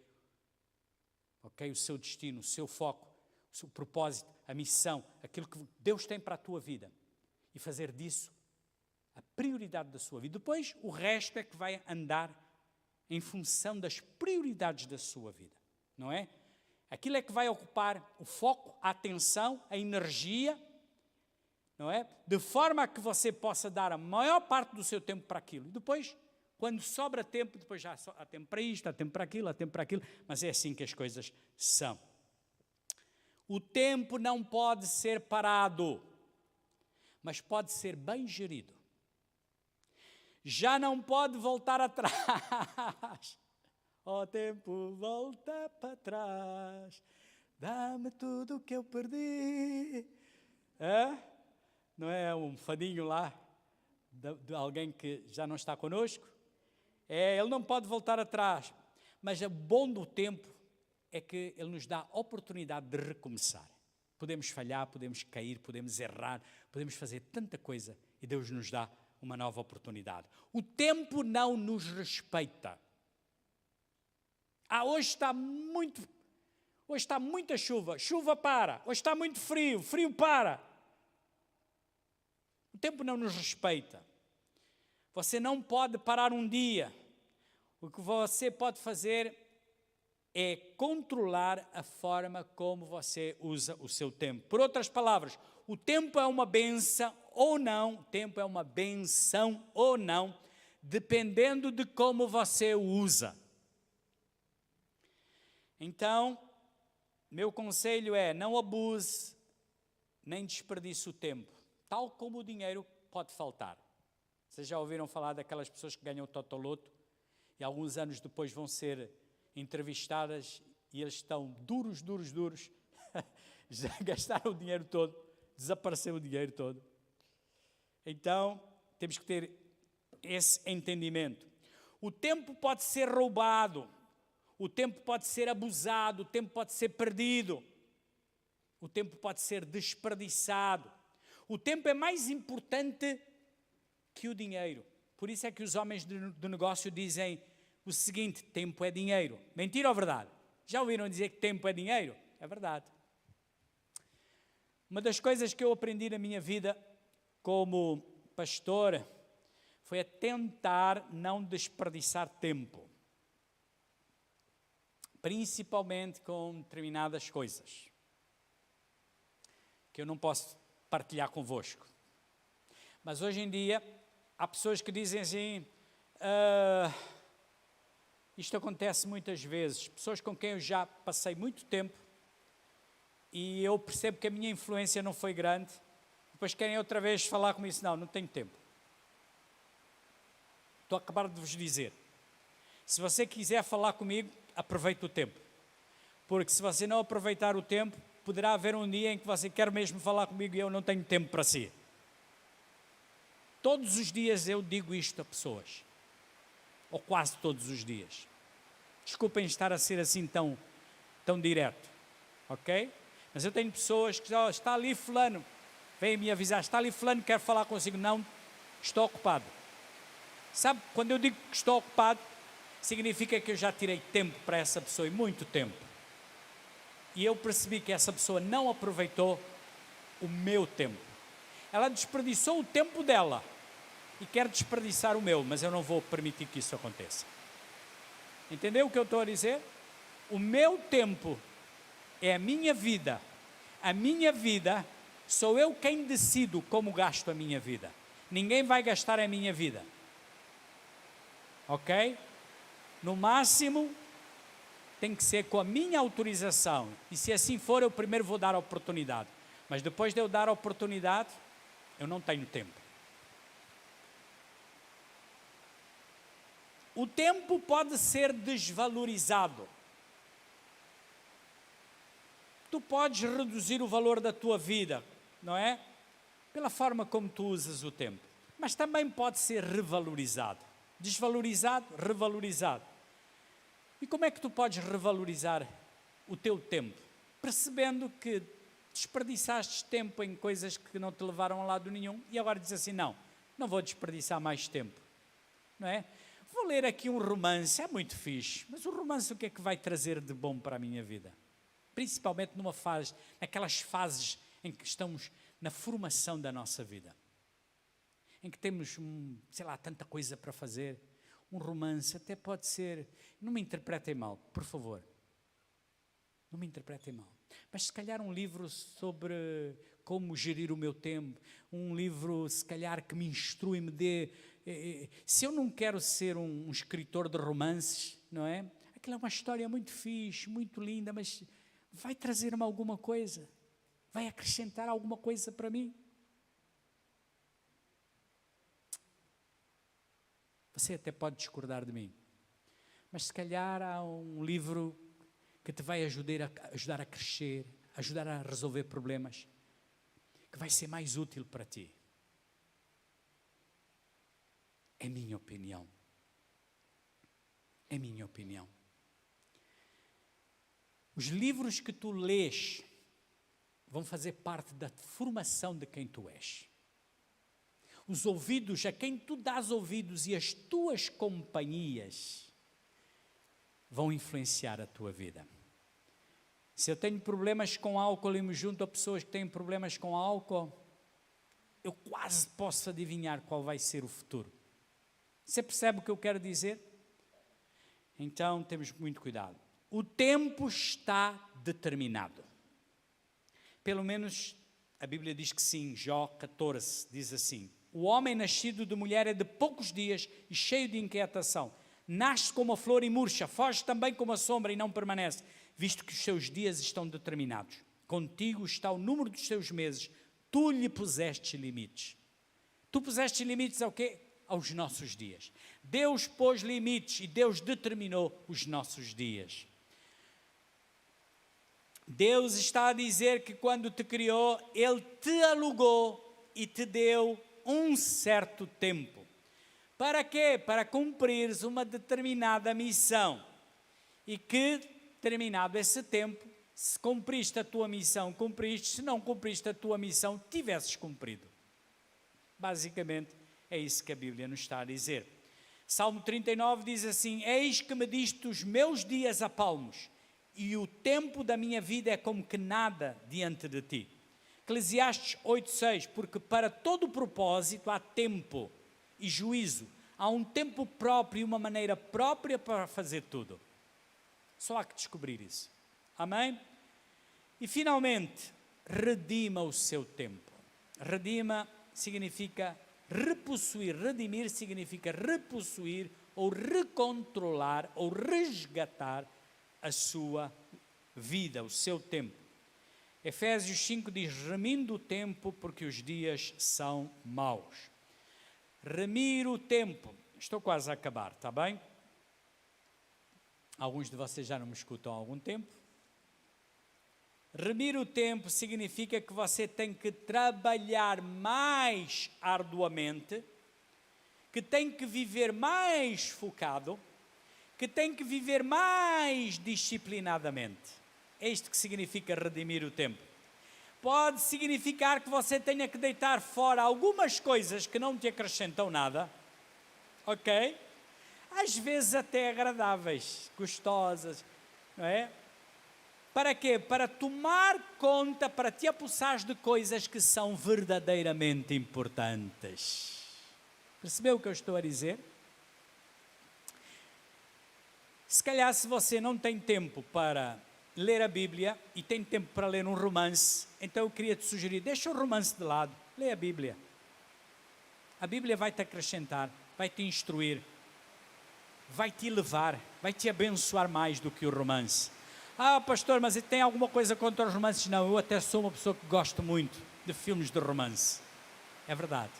A: ok, o seu destino, o seu foco, o seu propósito, a missão, aquilo que Deus tem para a tua vida e fazer disso a prioridade da sua vida. Depois, o resto é que vai andar em função das prioridades da sua vida, não é? Aquilo é que vai ocupar o foco, a atenção, a energia, não é? De forma a que você possa dar a maior parte do seu tempo para aquilo. E depois, quando sobra tempo, depois já há tempo para isto, há tempo para aquilo, há tempo para aquilo, mas é assim que as coisas são. O tempo não pode ser parado, mas pode ser bem gerido. Já não pode voltar atrás. Ó tempo, volta para trás. Dá-me tudo o que eu perdi. Não é um fadinho lá de alguém que já não está connosco? Ele não pode voltar atrás. Mas o bom do tempo é que ele nos dá a oportunidade de recomeçar. Podemos falhar, podemos cair, podemos errar, podemos fazer tanta coisa e Deus nos dá uma nova oportunidade. O tempo não nos respeita. Hoje está muita chuva, chuva para. Hoje está muito frio, frio para. O tempo não nos respeita. Você não pode parar um dia. O que você pode fazer é controlar a forma como você usa o seu tempo. Por outras palavras, o tempo é uma bênção ou não, o tempo é uma benção ou não, dependendo de como você o usa. Então, meu conselho é, não abuse, nem desperdice o tempo. Tal como o dinheiro pode faltar. Vocês já ouviram falar daquelas pessoas que ganham o totoloto e alguns anos depois vão ser entrevistadas e eles estão duros, já gastaram o dinheiro todo, desapareceu o dinheiro todo. Então, temos que ter esse entendimento. O tempo pode ser roubado, o tempo pode ser abusado, o tempo pode ser perdido, o tempo pode ser desperdiçado. O tempo é mais importante que o dinheiro. Por isso é que os homens do negócio dizem o seguinte: tempo é dinheiro. Mentira ou verdade? Já ouviram dizer que tempo é dinheiro? É verdade. Uma das coisas que eu aprendi na minha vida como pastor foi a tentar não desperdiçar tempo. Principalmente com determinadas coisas que eu não posso partilhar convosco. Mas hoje em dia há pessoas que dizem assim, isto acontece muitas vezes, pessoas com quem eu já passei muito tempo e eu percebo que a minha influência não foi grande, depois querem outra vez falar comigo, não tenho tempo. Estou a acabar de vos dizer, se você quiser falar comigo, aproveite o tempo, porque se você não aproveitar o tempo, poderá haver um dia em que você quer mesmo falar comigo e eu não tenho tempo para si. Todos os dias eu digo isto a pessoas, ou quase todos os dias. Desculpem estar a ser assim tão direto, ok? Mas eu tenho pessoas que está ali fulano, vem me avisar, está ali fulano, quer falar consigo. Não, estou ocupado. Sabe, quando eu digo que estou ocupado, significa que eu já tirei tempo para essa pessoa, e muito tempo. E eu percebi que essa pessoa não aproveitou o meu tempo. Ela desperdiçou o tempo dela e quer desperdiçar o meu, mas eu não vou permitir que isso aconteça. Entendeu o que eu estou a dizer? O meu tempo é a minha vida. A minha vida, sou eu quem decido como gasto a minha vida. Ninguém vai gastar a minha vida. Ok? No máximo, tem que ser com a minha autorização. E se assim for, eu primeiro vou dar a oportunidade. Mas depois de eu dar a oportunidade, eu não tenho tempo. O tempo pode ser desvalorizado. Tu podes reduzir o valor da tua vida, não é? Pela forma como tu usas o tempo. Mas também pode ser revalorizado. Desvalorizado, revalorizado. E como é que tu podes revalorizar o teu tempo? Percebendo que desperdiçaste tempo em coisas que não te levaram a lado nenhum e agora dizes assim, não, Não vou desperdiçar mais tempo, não é? Vou ler aqui um romance, é muito fixe, mas o romance o que é que vai trazer de bom para a minha vida? Principalmente naquelas fases em que estamos na formação da nossa vida, em que temos, sei lá, tanta coisa para fazer. Um romance até pode ser, não me interpretem mal, por favor, não me interpretem mal, mas se calhar um livro sobre como gerir o meu tempo, um livro se calhar que me instrui, me dê, se eu não quero ser um escritor de romances, não é? Aquilo é uma história muito fixe, muito linda, mas vai trazer-me alguma coisa, vai acrescentar alguma coisa para mim. Você até pode discordar de mim, mas se calhar há um livro que te vai ajudar a crescer, ajudar a resolver problemas, que vai ser mais útil para ti. É minha opinião. É minha opinião. Os livros que tu lês vão fazer parte da formação de quem tu és. Os ouvidos, a quem tu dás ouvidos e as tuas companhias vão influenciar a tua vida. Se eu tenho problemas com álcool e me junto a pessoas que têm problemas com álcool, eu quase posso adivinhar qual vai ser o futuro. Você percebe o que eu quero dizer? Então temos muito cuidado. O tempo está determinado. Pelo menos a Bíblia diz que sim. Jó 14 diz assim: o homem nascido de mulher é de poucos dias e cheio de inquietação. Nasce como a flor e murcha, foge também como a sombra e não permanece, visto que os seus dias estão determinados. Contigo está o número dos seus meses, tu lhe puseste limites. Tu puseste limites ao quê? Aos nossos dias. Deus pôs limites e Deus determinou os nossos dias. Deus está a dizer que quando te criou, Ele te alugou e te deu um certo tempo. Para quê? Para cumprires uma determinada missão. E que, terminado esse tempo, se cumpriste a tua missão, cumpriste. Se não cumpriste a tua missão, tivesses cumprido. Basicamente, é isso que a Bíblia nos está a dizer. Salmo 39 diz assim: eis que me diste os meus dias a palmos, e o tempo da minha vida é como que nada diante de ti. Eclesiastes 8:6, porque para todo o propósito há tempo e juízo. Há um tempo próprio e uma maneira própria para fazer tudo. Só há que descobrir isso. Amém? E finalmente, redima o seu tempo. Redima significa repossuir. Redimir significa repossuir ou recontrolar ou resgatar a sua vida, o seu tempo. Efésios 5 diz: remindo o tempo porque os dias são maus. Remir o tempo. Estou quase a acabar, está bem? Alguns de vocês já não me escutam há algum tempo. Remir o tempo significa que você tem que trabalhar mais arduamente, que tem que viver mais focado, que tem que viver mais disciplinadamente. É isto que significa redimir o tempo. Pode significar que você tenha que deitar fora algumas coisas que não te acrescentam nada, ok? Às vezes até agradáveis, gostosas, não é? Para quê? Para tomar conta, para te apossares de coisas que são verdadeiramente importantes. Percebeu o que eu estou a dizer? Se calhar, se você não tem tempo para ler a Bíblia e tem tempo para ler um romance, então eu queria te sugerir, deixa o romance de lado, lê a Bíblia. A Bíblia vai te acrescentar, vai te instruir, vai te levar, vai te abençoar mais do que o romance. Ah, pastor, mas tem alguma coisa contra os romances? Não, eu até sou uma pessoa que gosto muito de filmes de romance. É verdade.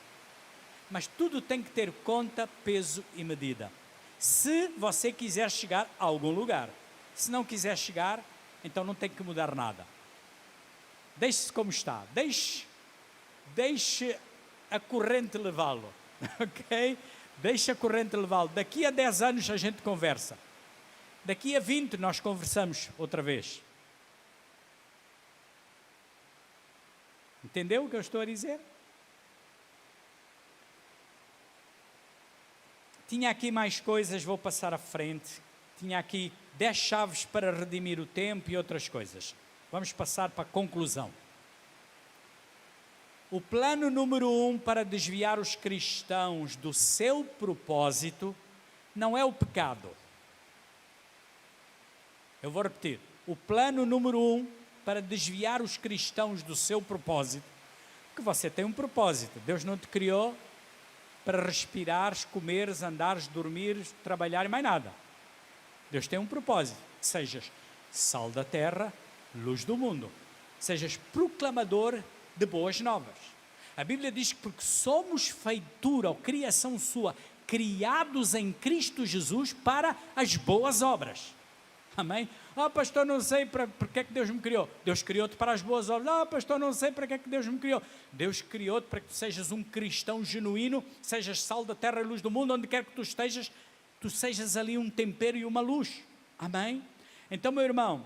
A: Mas tudo tem que ter conta, peso e medida. Se você quiser chegar a algum lugar. Se não quiser chegar, então não tem que mudar nada. Deixe-se como está. Deixe a corrente levá-lo. Ok? Deixe a corrente levá-lo. Daqui a 10 anos a gente conversa. Daqui a 20 nós conversamos outra vez. Entendeu o que eu estou a dizer? Tinha aqui mais coisas, vou passar à frente. Tinha aqui 10 chaves para redimir o tempo e outras coisas. Vamos passar para a conclusão. O plano número 1 para desviar os cristãos do seu propósito não é o pecado. Eu vou repetir. O plano número 1 para desviar os cristãos do seu propósito, porque você tem um propósito. Deus não te criou para respirares, comeres, andares, dormires, trabalhar e mais nada. Deus tem um propósito. Sejas sal da terra, luz do mundo. Sejas proclamador de boas novas. A Bíblia diz que porque somos feitura ou criação sua, criados em Cristo Jesus para as boas obras. Amém? Pastor, não sei para que é que Deus me criou. Deus criou-te para as boas obras. Pastor, não sei para que é que Deus me criou. Deus criou-te para que tu sejas um cristão genuíno, sejas sal da terra e luz do mundo, onde quer que tu sejas ali um tempero e uma luz. Amém? Então, meu irmão,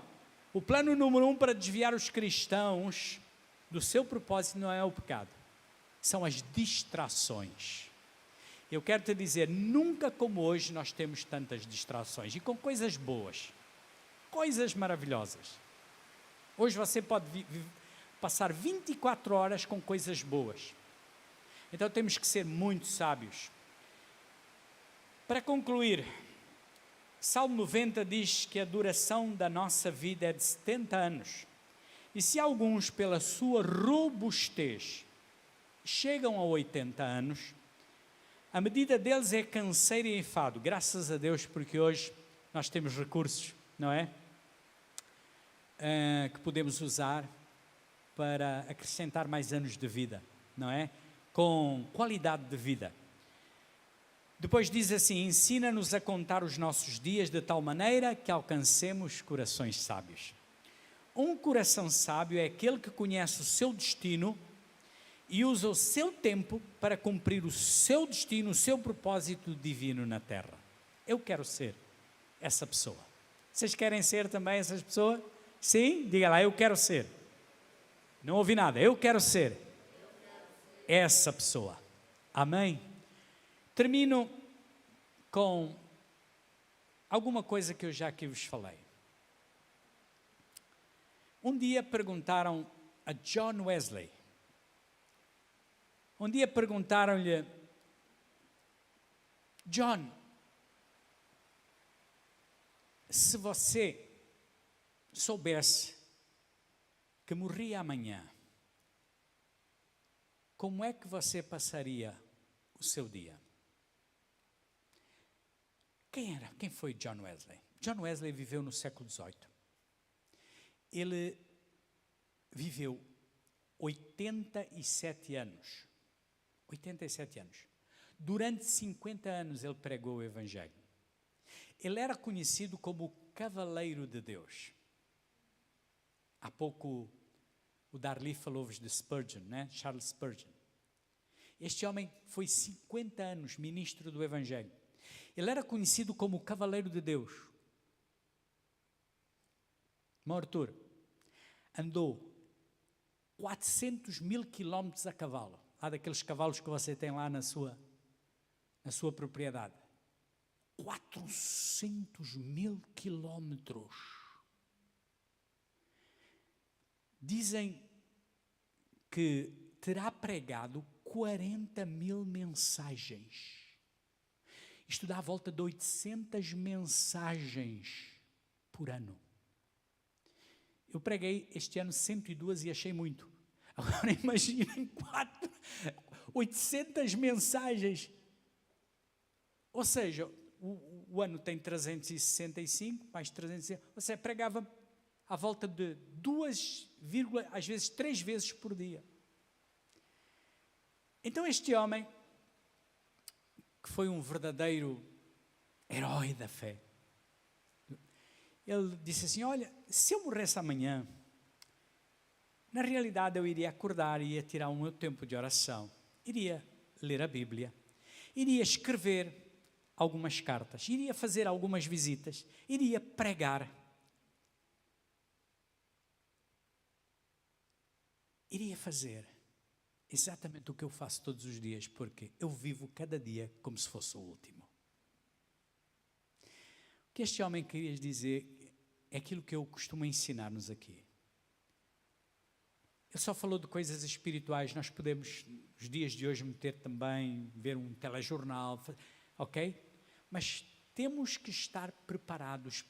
A: o plano número 1 para desviar os cristãos do seu propósito não é o pecado. São as distrações. Eu quero te dizer, nunca como hoje nós temos tantas distrações, e com coisas boas, coisas maravilhosas. Hoje você pode passar 24 horas com coisas boas. Então temos que ser muito sábios. Para concluir, Salmo 90 diz que a duração da nossa vida é de 70 anos. E se alguns, pela sua robustez, chegam a 80 anos, a medida deles é canseiro e enfado. Graças a Deus, porque hoje nós temos recursos, não é? Que podemos usar para acrescentar mais anos de vida, não é? Com qualidade de vida. Depois diz assim: ensina-nos a contar os nossos dias de tal maneira que alcancemos corações sábios. Um coração sábio é aquele que conhece o seu destino e usa o seu tempo para cumprir o seu destino, o seu propósito divino na terra. Eu quero ser essa pessoa. Vocês querem ser também essas pessoas? Sim? Diga lá, eu quero ser. Não ouvi nada, eu quero ser essa pessoa. Amém? Termino com alguma coisa que eu já aqui vos falei. Um dia perguntaram a John Wesley, perguntaram-lhe: John, se você soubesse que morria amanhã, como é que você passaria o seu dia? Quem foi John Wesley? John Wesley viveu no século XVIII. Ele viveu 87 anos. 87 anos. Durante 50 anos ele pregou o Evangelho. Ele era conhecido como o Cavaleiro de Deus. Há pouco o Darli falou-vos de Spurgeon, né? Charles Spurgeon. Este homem foi 50 anos ministro do Evangelho. Ele era conhecido como o Cavaleiro de Deus. Irmão Arthur andou 400 mil quilómetros a cavalo. Há daqueles cavalos que você tem lá na sua propriedade. 400 mil quilómetros. Dizem que terá pregado 40 mil mensagens. Isto dá à volta de 800 mensagens por ano. Eu preguei este ano 102 e achei muito. Agora imaginem 800 mensagens. Ou seja, o ano tem 365, mais 365. Você pregava à volta de 2, às vezes 3 vezes por dia. Então este homem, que foi um verdadeiro herói da fé, ele disse assim: olha, se eu morresse amanhã, na realidade eu iria acordar, iria tirar o meu tempo de oração, iria ler a Bíblia, iria escrever algumas cartas, iria fazer algumas visitas, iria pregar, iria fazer exatamente o que eu faço todos os dias, porque eu vivo cada dia como se fosse o último. O que este homem queria dizer é aquilo que eu costumo ensinar-nos aqui. Ele só falou de coisas espirituais, nós podemos, nos dias de hoje, meter também, ver um telejornal, ok? Mas temos que estar preparados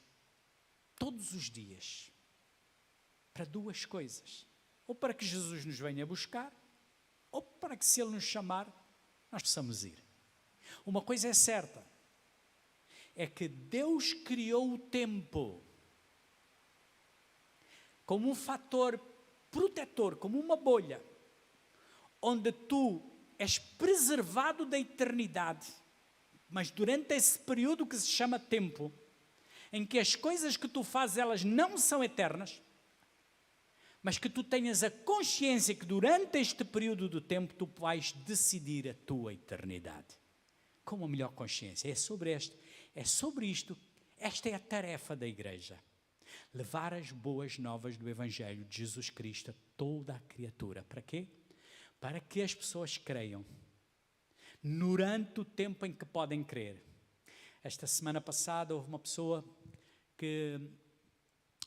A: todos os dias para duas coisas. Ou para que Jesus nos venha buscar, ou para que, se Ele nos chamar, nós possamos ir. Uma coisa é certa, é que Deus criou o tempo como um fator protetor, como uma bolha, onde tu és preservado da eternidade, mas durante esse período que se chama tempo, em que as coisas que tu fazes, elas não são eternas, mas que tu tenhas a consciência que durante este período do tempo tu vais decidir a tua eternidade. Com uma melhor consciência. É sobre isto, esta é a tarefa da igreja. Levar as boas novas do Evangelho de Jesus Cristo a toda a criatura. Para quê? Para que as pessoas creiam durante o tempo em que podem crer. Esta semana passada houve uma pessoa que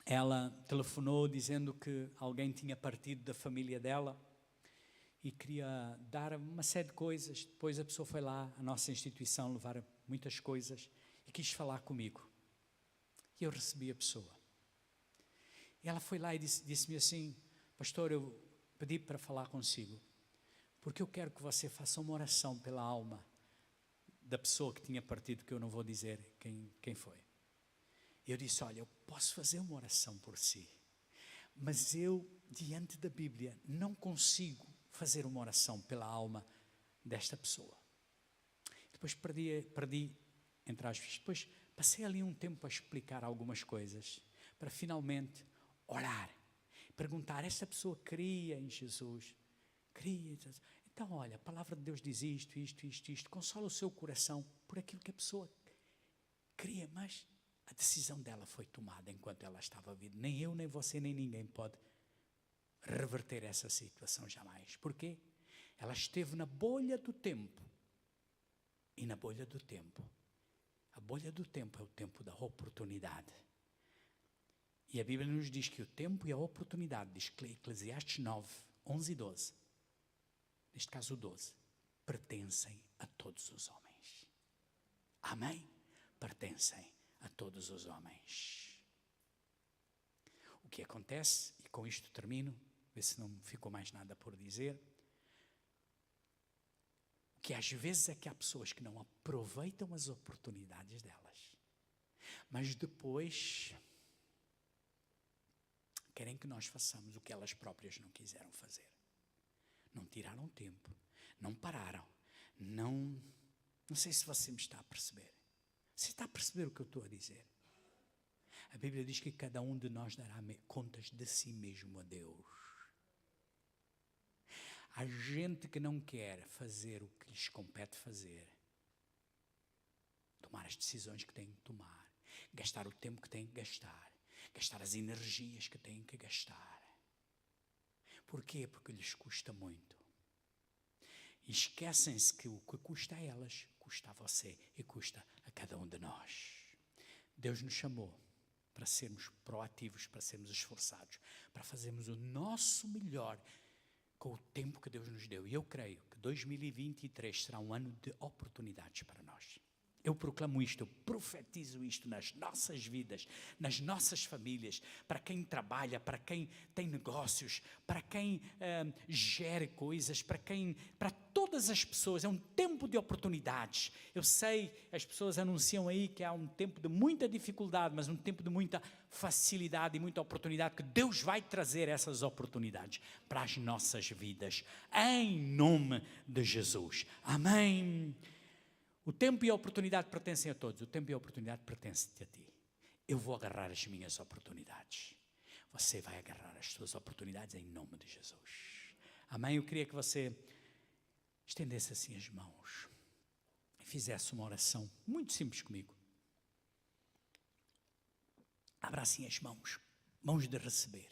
A: ela telefonou dizendo que alguém tinha partido da família dela e queria dar uma série de coisas. Depois a pessoa foi lá, à nossa instituição, levar muitas coisas e quis falar comigo. E eu recebi a pessoa. E ela foi lá e disse-me assim: pastor, eu pedi para falar consigo, porque eu quero que você faça uma oração pela alma da pessoa que tinha partido, que eu não vou dizer quem foi. E eu disse: olha, eu posso fazer uma oração por si, mas eu, diante da Bíblia, não consigo fazer uma oração pela alma desta pessoa. Depois perdi entre aspas, depois passei ali um tempo a explicar algumas coisas, para finalmente orar, perguntar: esta pessoa cria em Jesus? Cria. Então olha, a palavra de Deus diz isto, consola o seu coração por aquilo que a pessoa cria, mas a decisão dela foi tomada enquanto ela estava viva. Nem eu, nem você, nem ninguém pode reverter essa situação jamais. Porquê? Ela esteve na bolha do tempo. E na bolha do tempo, a bolha do tempo é o tempo da oportunidade. E a Bíblia nos diz que o tempo e a oportunidade, diz Eclesiastes 9, 11 e 12, neste caso o 12, pertencem a todos os homens. Amém? Pertencem a todos os homens. O que acontece, e com isto termino, ver se não ficou mais nada por dizer, o que às vezes é que há pessoas que não aproveitam as oportunidades delas, mas depois querem que nós façamos o que elas próprias não quiseram fazer. Não tiraram tempo, não pararam, não sei se você me está a perceber. Você está a perceber o que eu estou a dizer? A Bíblia diz que cada um de nós dará contas de si mesmo a Deus. Há gente que não quer fazer o que lhes compete fazer, tomar as decisões que têm que tomar, gastar o tempo que têm que gastar as energias que têm que gastar. Porquê? Porque lhes custa muito. E esquecem-se que o que custa a elas, custa a você e custa a cada um de nós. Deus nos chamou para sermos proativos, para sermos esforçados, para fazermos o nosso melhor com o tempo que Deus nos deu. E eu creio que 2023 será um ano de oportunidades para nós. Eu proclamo isto, eu profetizo isto nas nossas vidas, nas nossas famílias, para quem trabalha, para quem tem negócios, para quem gere coisas, para todas as pessoas. É um tempo de oportunidades. Eu sei, as pessoas anunciam aí que há um tempo de muita dificuldade, mas um tempo de muita facilidade e muita oportunidade, que Deus vai trazer essas oportunidades para as nossas vidas, em nome de Jesus. Amém. O tempo e a oportunidade pertencem a todos. O tempo e a oportunidade pertencem-te a ti. Eu vou agarrar as minhas oportunidades. Você vai agarrar as suas oportunidades em nome de Jesus. Amém? Eu queria que você estendesse assim as mãos e fizesse uma oração muito simples comigo. Abra assim as mãos, mãos de receber.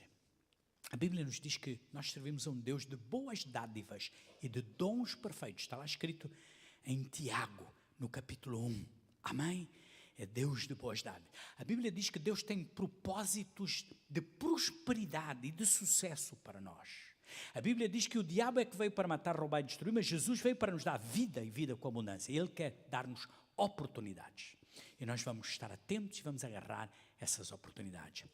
A: A Bíblia nos diz que nós servimos a um Deus de boas dádivas e de dons perfeitos. Está lá escrito em Tiago, no capítulo 1. Amém? é Deus de boas dádivas. A Bíblia diz que Deus tem propósitos de prosperidade e de sucesso para nós. A Bíblia diz que o diabo é que veio para matar, roubar e destruir, mas Jesus veio para nos dar vida e vida com abundância. Ele quer dar-nos oportunidades. E nós vamos estar atentos e vamos agarrar essas oportunidades.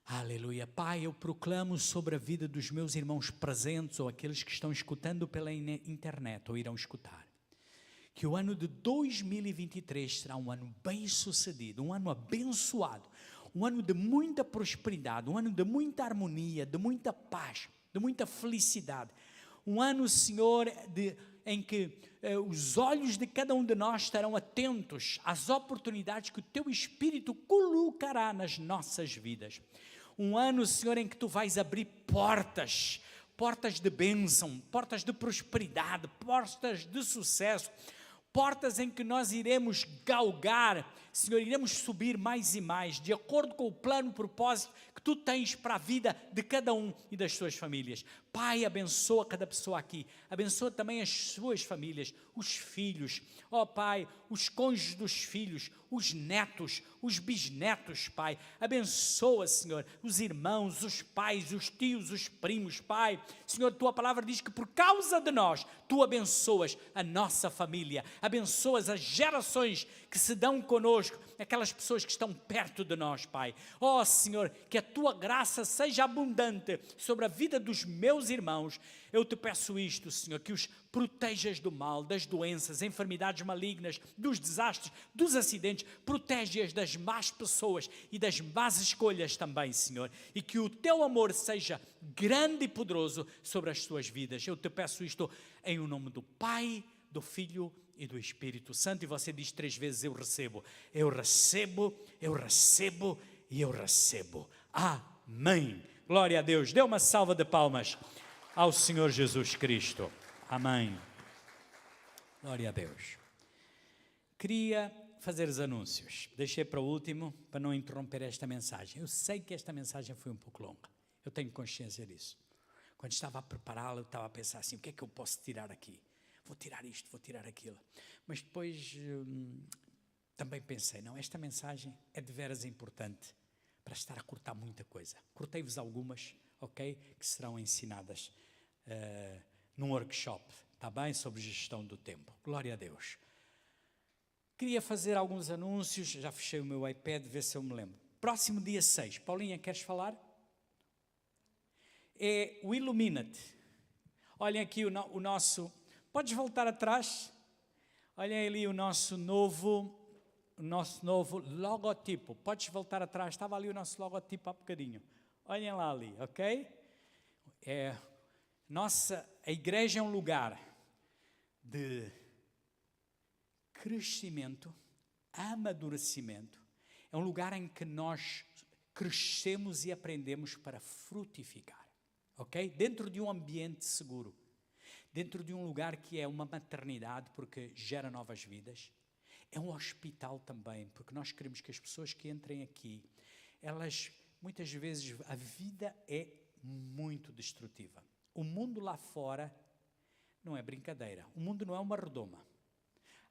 A: Aleluia. Pai, eu proclamo sobre a vida dos meus irmãos presentes ou aqueles que estão escutando pela internet ou irão escutar, que o ano de 2023 será um ano bem sucedido, um ano abençoado, um ano de muita prosperidade, um ano de muita harmonia, de muita paz, de muita felicidade. Um ano, Senhor, em que os olhos de cada um de nós estarão atentos às oportunidades que o Teu Espírito colocará nas nossas vidas. Um ano, Senhor, em que Tu vais abrir portas de bênção, portas de prosperidade, portas de sucesso, portas em que nós iremos galgar, Senhor, iremos subir mais e mais, de acordo com o plano, propósito que Tu tens para a vida de cada um e das suas famílias. Pai, abençoa cada pessoa aqui, abençoa também as suas famílias, os filhos, ó Pai, os cônjuges dos filhos, os netos, os bisnetos, Pai, abençoa, Senhor, os irmãos, os pais, os tios, os primos, Pai, Senhor, Tua palavra diz que por causa de nós, Tu abençoas a nossa família, abençoas as gerações que se dão conosco, aquelas pessoas que estão perto de nós, Pai, ó Senhor, que a Tua graça seja abundante sobre a vida dos meus irmãos. Eu Te peço isto, Senhor, que os protejas do mal, das doenças, enfermidades malignas, dos desastres, dos acidentes, protege-as das más pessoas e das más escolhas também, Senhor, e que o Teu amor seja grande e poderoso sobre as suas vidas. Eu Te peço isto em o nome do Pai, do Filho e do Espírito Santo, e você diz 3 vezes: eu recebo, eu recebo, eu recebo e eu recebo. Amém. Glória a Deus. Dê uma salva de palmas ao Senhor Jesus Cristo. Amém. Glória a Deus. Queria fazer os anúncios. Deixei para o último, para não interromper esta mensagem. Eu sei que esta mensagem foi um pouco longa. Eu tenho consciência disso. Quando estava a prepará-la, eu estava a pensar assim: o que é que eu posso tirar aqui? Vou tirar isto, vou tirar aquilo. Mas depois também pensei: não, esta mensagem é de veras importante para estar a cortar muita coisa. Cortei-vos algumas, ok? Que serão ensinadas num workshop, está bem? Sobre gestão do tempo. Glória a Deus. Queria fazer alguns anúncios, já fechei o meu iPad, ver se eu me lembro. Próximo dia 6, Paulinha, queres falar? É o Illuminate. Olhem aqui o nosso... Podes voltar atrás? Olhem ali o nosso novo logotipo. Podes voltar atrás, estava ali o nosso logotipo há bocadinho. Olhem lá ali, ok? A igreja é um lugar de crescimento, amadurecimento. É um lugar em que nós crescemos e aprendemos para frutificar, ok? Dentro de um ambiente seguro, dentro de um lugar que é uma maternidade, porque gera novas vidas. É um hospital também, porque nós queremos que as pessoas que entrem aqui, elas, muitas vezes, a vida é muito destrutiva. O mundo lá fora não é brincadeira. O mundo não é uma redoma.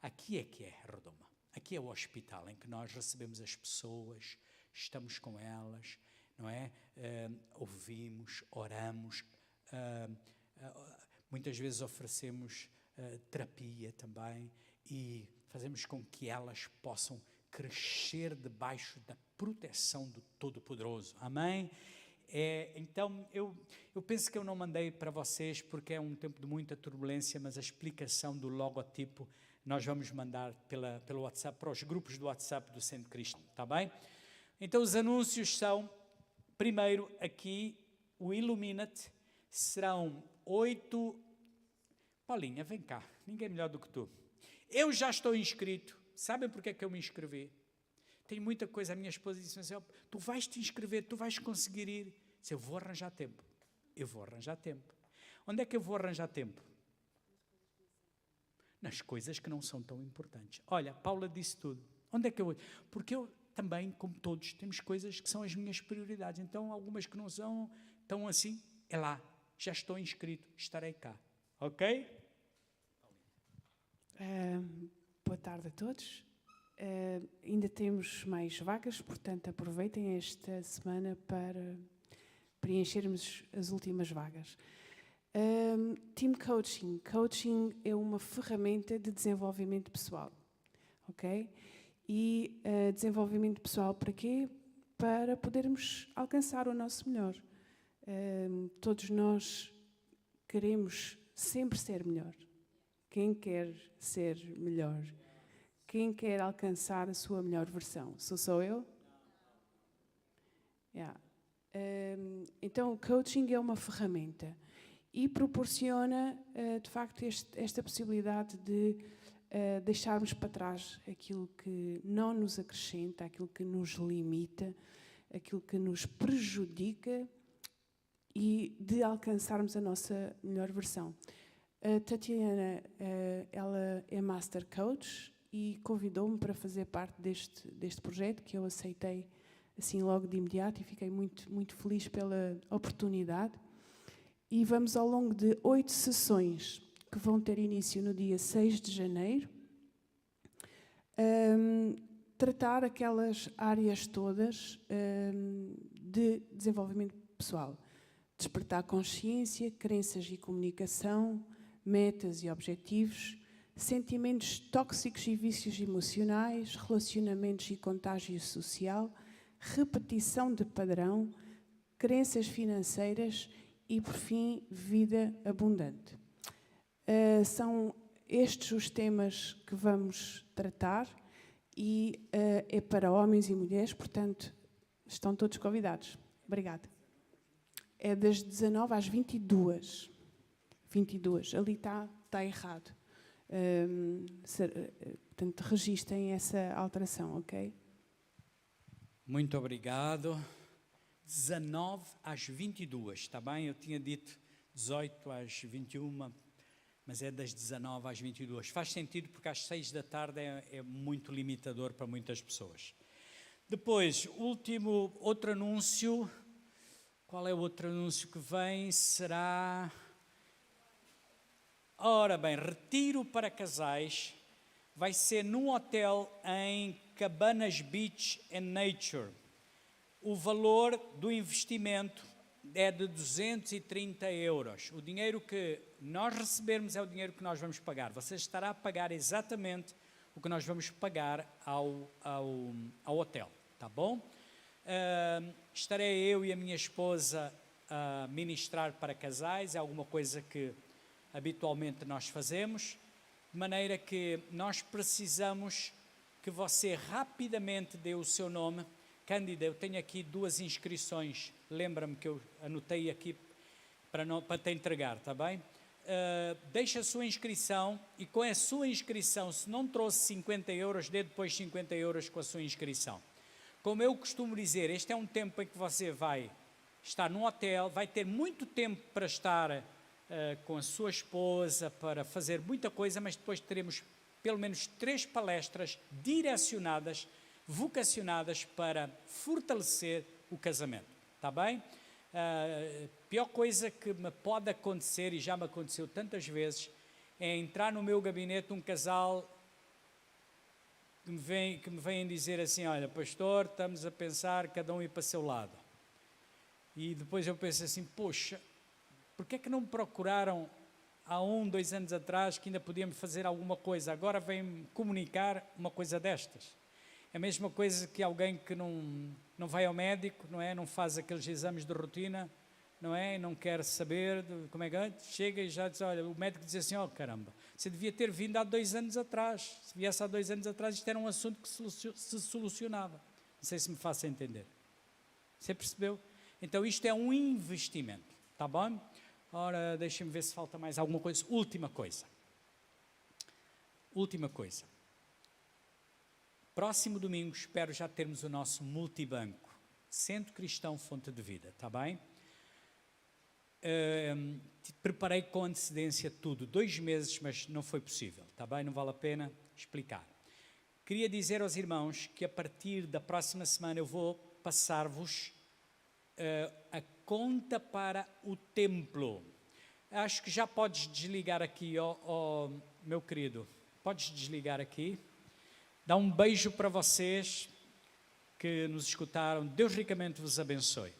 A: Aqui é que é a redoma. Aqui é o hospital em que nós recebemos as pessoas, estamos com elas, não é? Ouvimos, oramos, muitas vezes oferecemos terapia também e fazemos com que elas possam crescer debaixo da proteção do Todo-Poderoso. Amém? Então, eu penso que eu não mandei para vocês porque é um tempo de muita turbulência, mas a explicação do logotipo nós vamos mandar pelo WhatsApp, para os grupos do WhatsApp do Centro Cristo, está bem? Então, os anúncios são, primeiro, aqui, o Illuminate, serão 8... Paulinha, vem cá, ninguém é melhor do que tu. Eu já estou inscrito, sabem porque é que eu me inscrevi? Tem muita coisa, a minha esposa disse assim: tu vais te inscrever, tu vais conseguir ir. Disse, eu vou arranjar tempo. Eu vou arranjar tempo. Onde é que eu vou arranjar tempo? Nas coisas que não são tão importantes. Olha, Paula disse tudo. Onde é que eu vou? Porque eu também, como todos, temos coisas que são as minhas prioridades. Então, algumas que não são tão assim, é lá. Já estou inscrito, estarei cá. Ok?
B: Boa tarde a todos. Ainda temos mais vagas, portanto aproveitem esta semana para preenchermos as últimas vagas. Team Coaching. Coaching é uma ferramenta de desenvolvimento pessoal, ok? E desenvolvimento pessoal para quê? Para podermos alcançar o nosso melhor. Todos nós queremos sempre ser melhor. Quem quer ser melhor? Quem quer alcançar a sua melhor versão? Sou eu? Yeah. Então, o coaching é uma ferramenta e proporciona, de facto, esta possibilidade de deixarmos para trás aquilo que não nos acrescenta, aquilo que nos limita, aquilo que nos prejudica e de alcançarmos a nossa melhor versão. A Tatiana, ela é Master Coach e convidou-me para fazer parte deste projeto, que eu aceitei assim logo de imediato e fiquei muito, muito feliz pela oportunidade. E vamos ao longo de 8 sessões, que vão ter início no dia 6 de janeiro, tratar aquelas áreas todas de desenvolvimento pessoal. Despertar consciência, crenças e comunicação, metas e objetivos, sentimentos tóxicos e vícios emocionais, relacionamentos e contágio social, repetição de padrão, crenças financeiras e, por fim, vida abundante. São estes os temas que vamos tratar e é para homens e mulheres, portanto, estão todos convidados. Obrigada. É das 19 às 22. 22. Ali está errado. Portanto, registrem essa alteração, ok?
A: Muito obrigado. 19 às 22, está bem? Eu tinha dito 18 às 21, mas é das 19 às 22. Faz sentido porque às 6 da tarde é muito limitador para muitas pessoas. Depois, outro anúncio. Qual é o outro anúncio que vem? Será... Ora bem, retiro para casais. Vai ser num hotel em Cabanas Beach and Nature. O valor do investimento é de 230 euros. O dinheiro que nós recebermos é o dinheiro que nós vamos pagar. Você estará a pagar exatamente o que nós vamos pagar ao hotel, tá bom? Estarei eu e a minha esposa a ministrar para casais, é alguma coisa que habitualmente nós fazemos, de maneira que nós precisamos que você rapidamente dê o seu nome. Cândida, eu tenho aqui 2 inscrições, lembra-me que eu anotei aqui para te entregar, está bem? Deixa a sua inscrição e com a sua inscrição, se não trouxe 50 euros, dê depois 50 euros com a sua inscrição. Como eu costumo dizer, este é um tempo em que você vai estar num hotel, vai ter muito tempo para estar com a sua esposa, para fazer muita coisa, mas depois teremos pelo menos 3 palestras direcionadas, vocacionadas para fortalecer o casamento, está bem? Pior coisa que me pode acontecer, e já me aconteceu tantas vezes, é entrar no meu gabinete um casal que me vem dizer assim, olha, pastor, estamos a pensar cada um ir para o seu lado. E depois eu penso assim, poxa, porquê é que não me procuraram há 1, 2 anos atrás que ainda podíamos fazer alguma coisa? Agora vem-me comunicar uma coisa destas. É a mesma coisa que alguém que não vai ao médico, não é? Não faz aqueles exames de rotina, não é? Não quer saber como é que é. Chega e já diz, olha, o médico diz assim, oh caramba, você devia ter vindo há 2 anos atrás. Se viesse há 2 anos atrás, isto era um assunto que se solucionava. Não sei se me faço entender. Você percebeu? Então isto é um investimento, tá bom? Ora, deixem-me ver se falta mais alguma coisa. Última coisa. Próximo domingo, espero já termos o nosso multibanco. Centro Cristão Fonte de Vida, está bem? Preparei com antecedência tudo, 2 meses, mas não foi possível, está bem? Não vale a pena explicar. Queria dizer aos irmãos que a partir da próxima semana eu vou passar-vos a conta para o templo. Acho que já podes desligar aqui, meu querido. Podes desligar aqui. Dá um beijo para vocês que nos escutaram. Deus ricamente vos abençoe.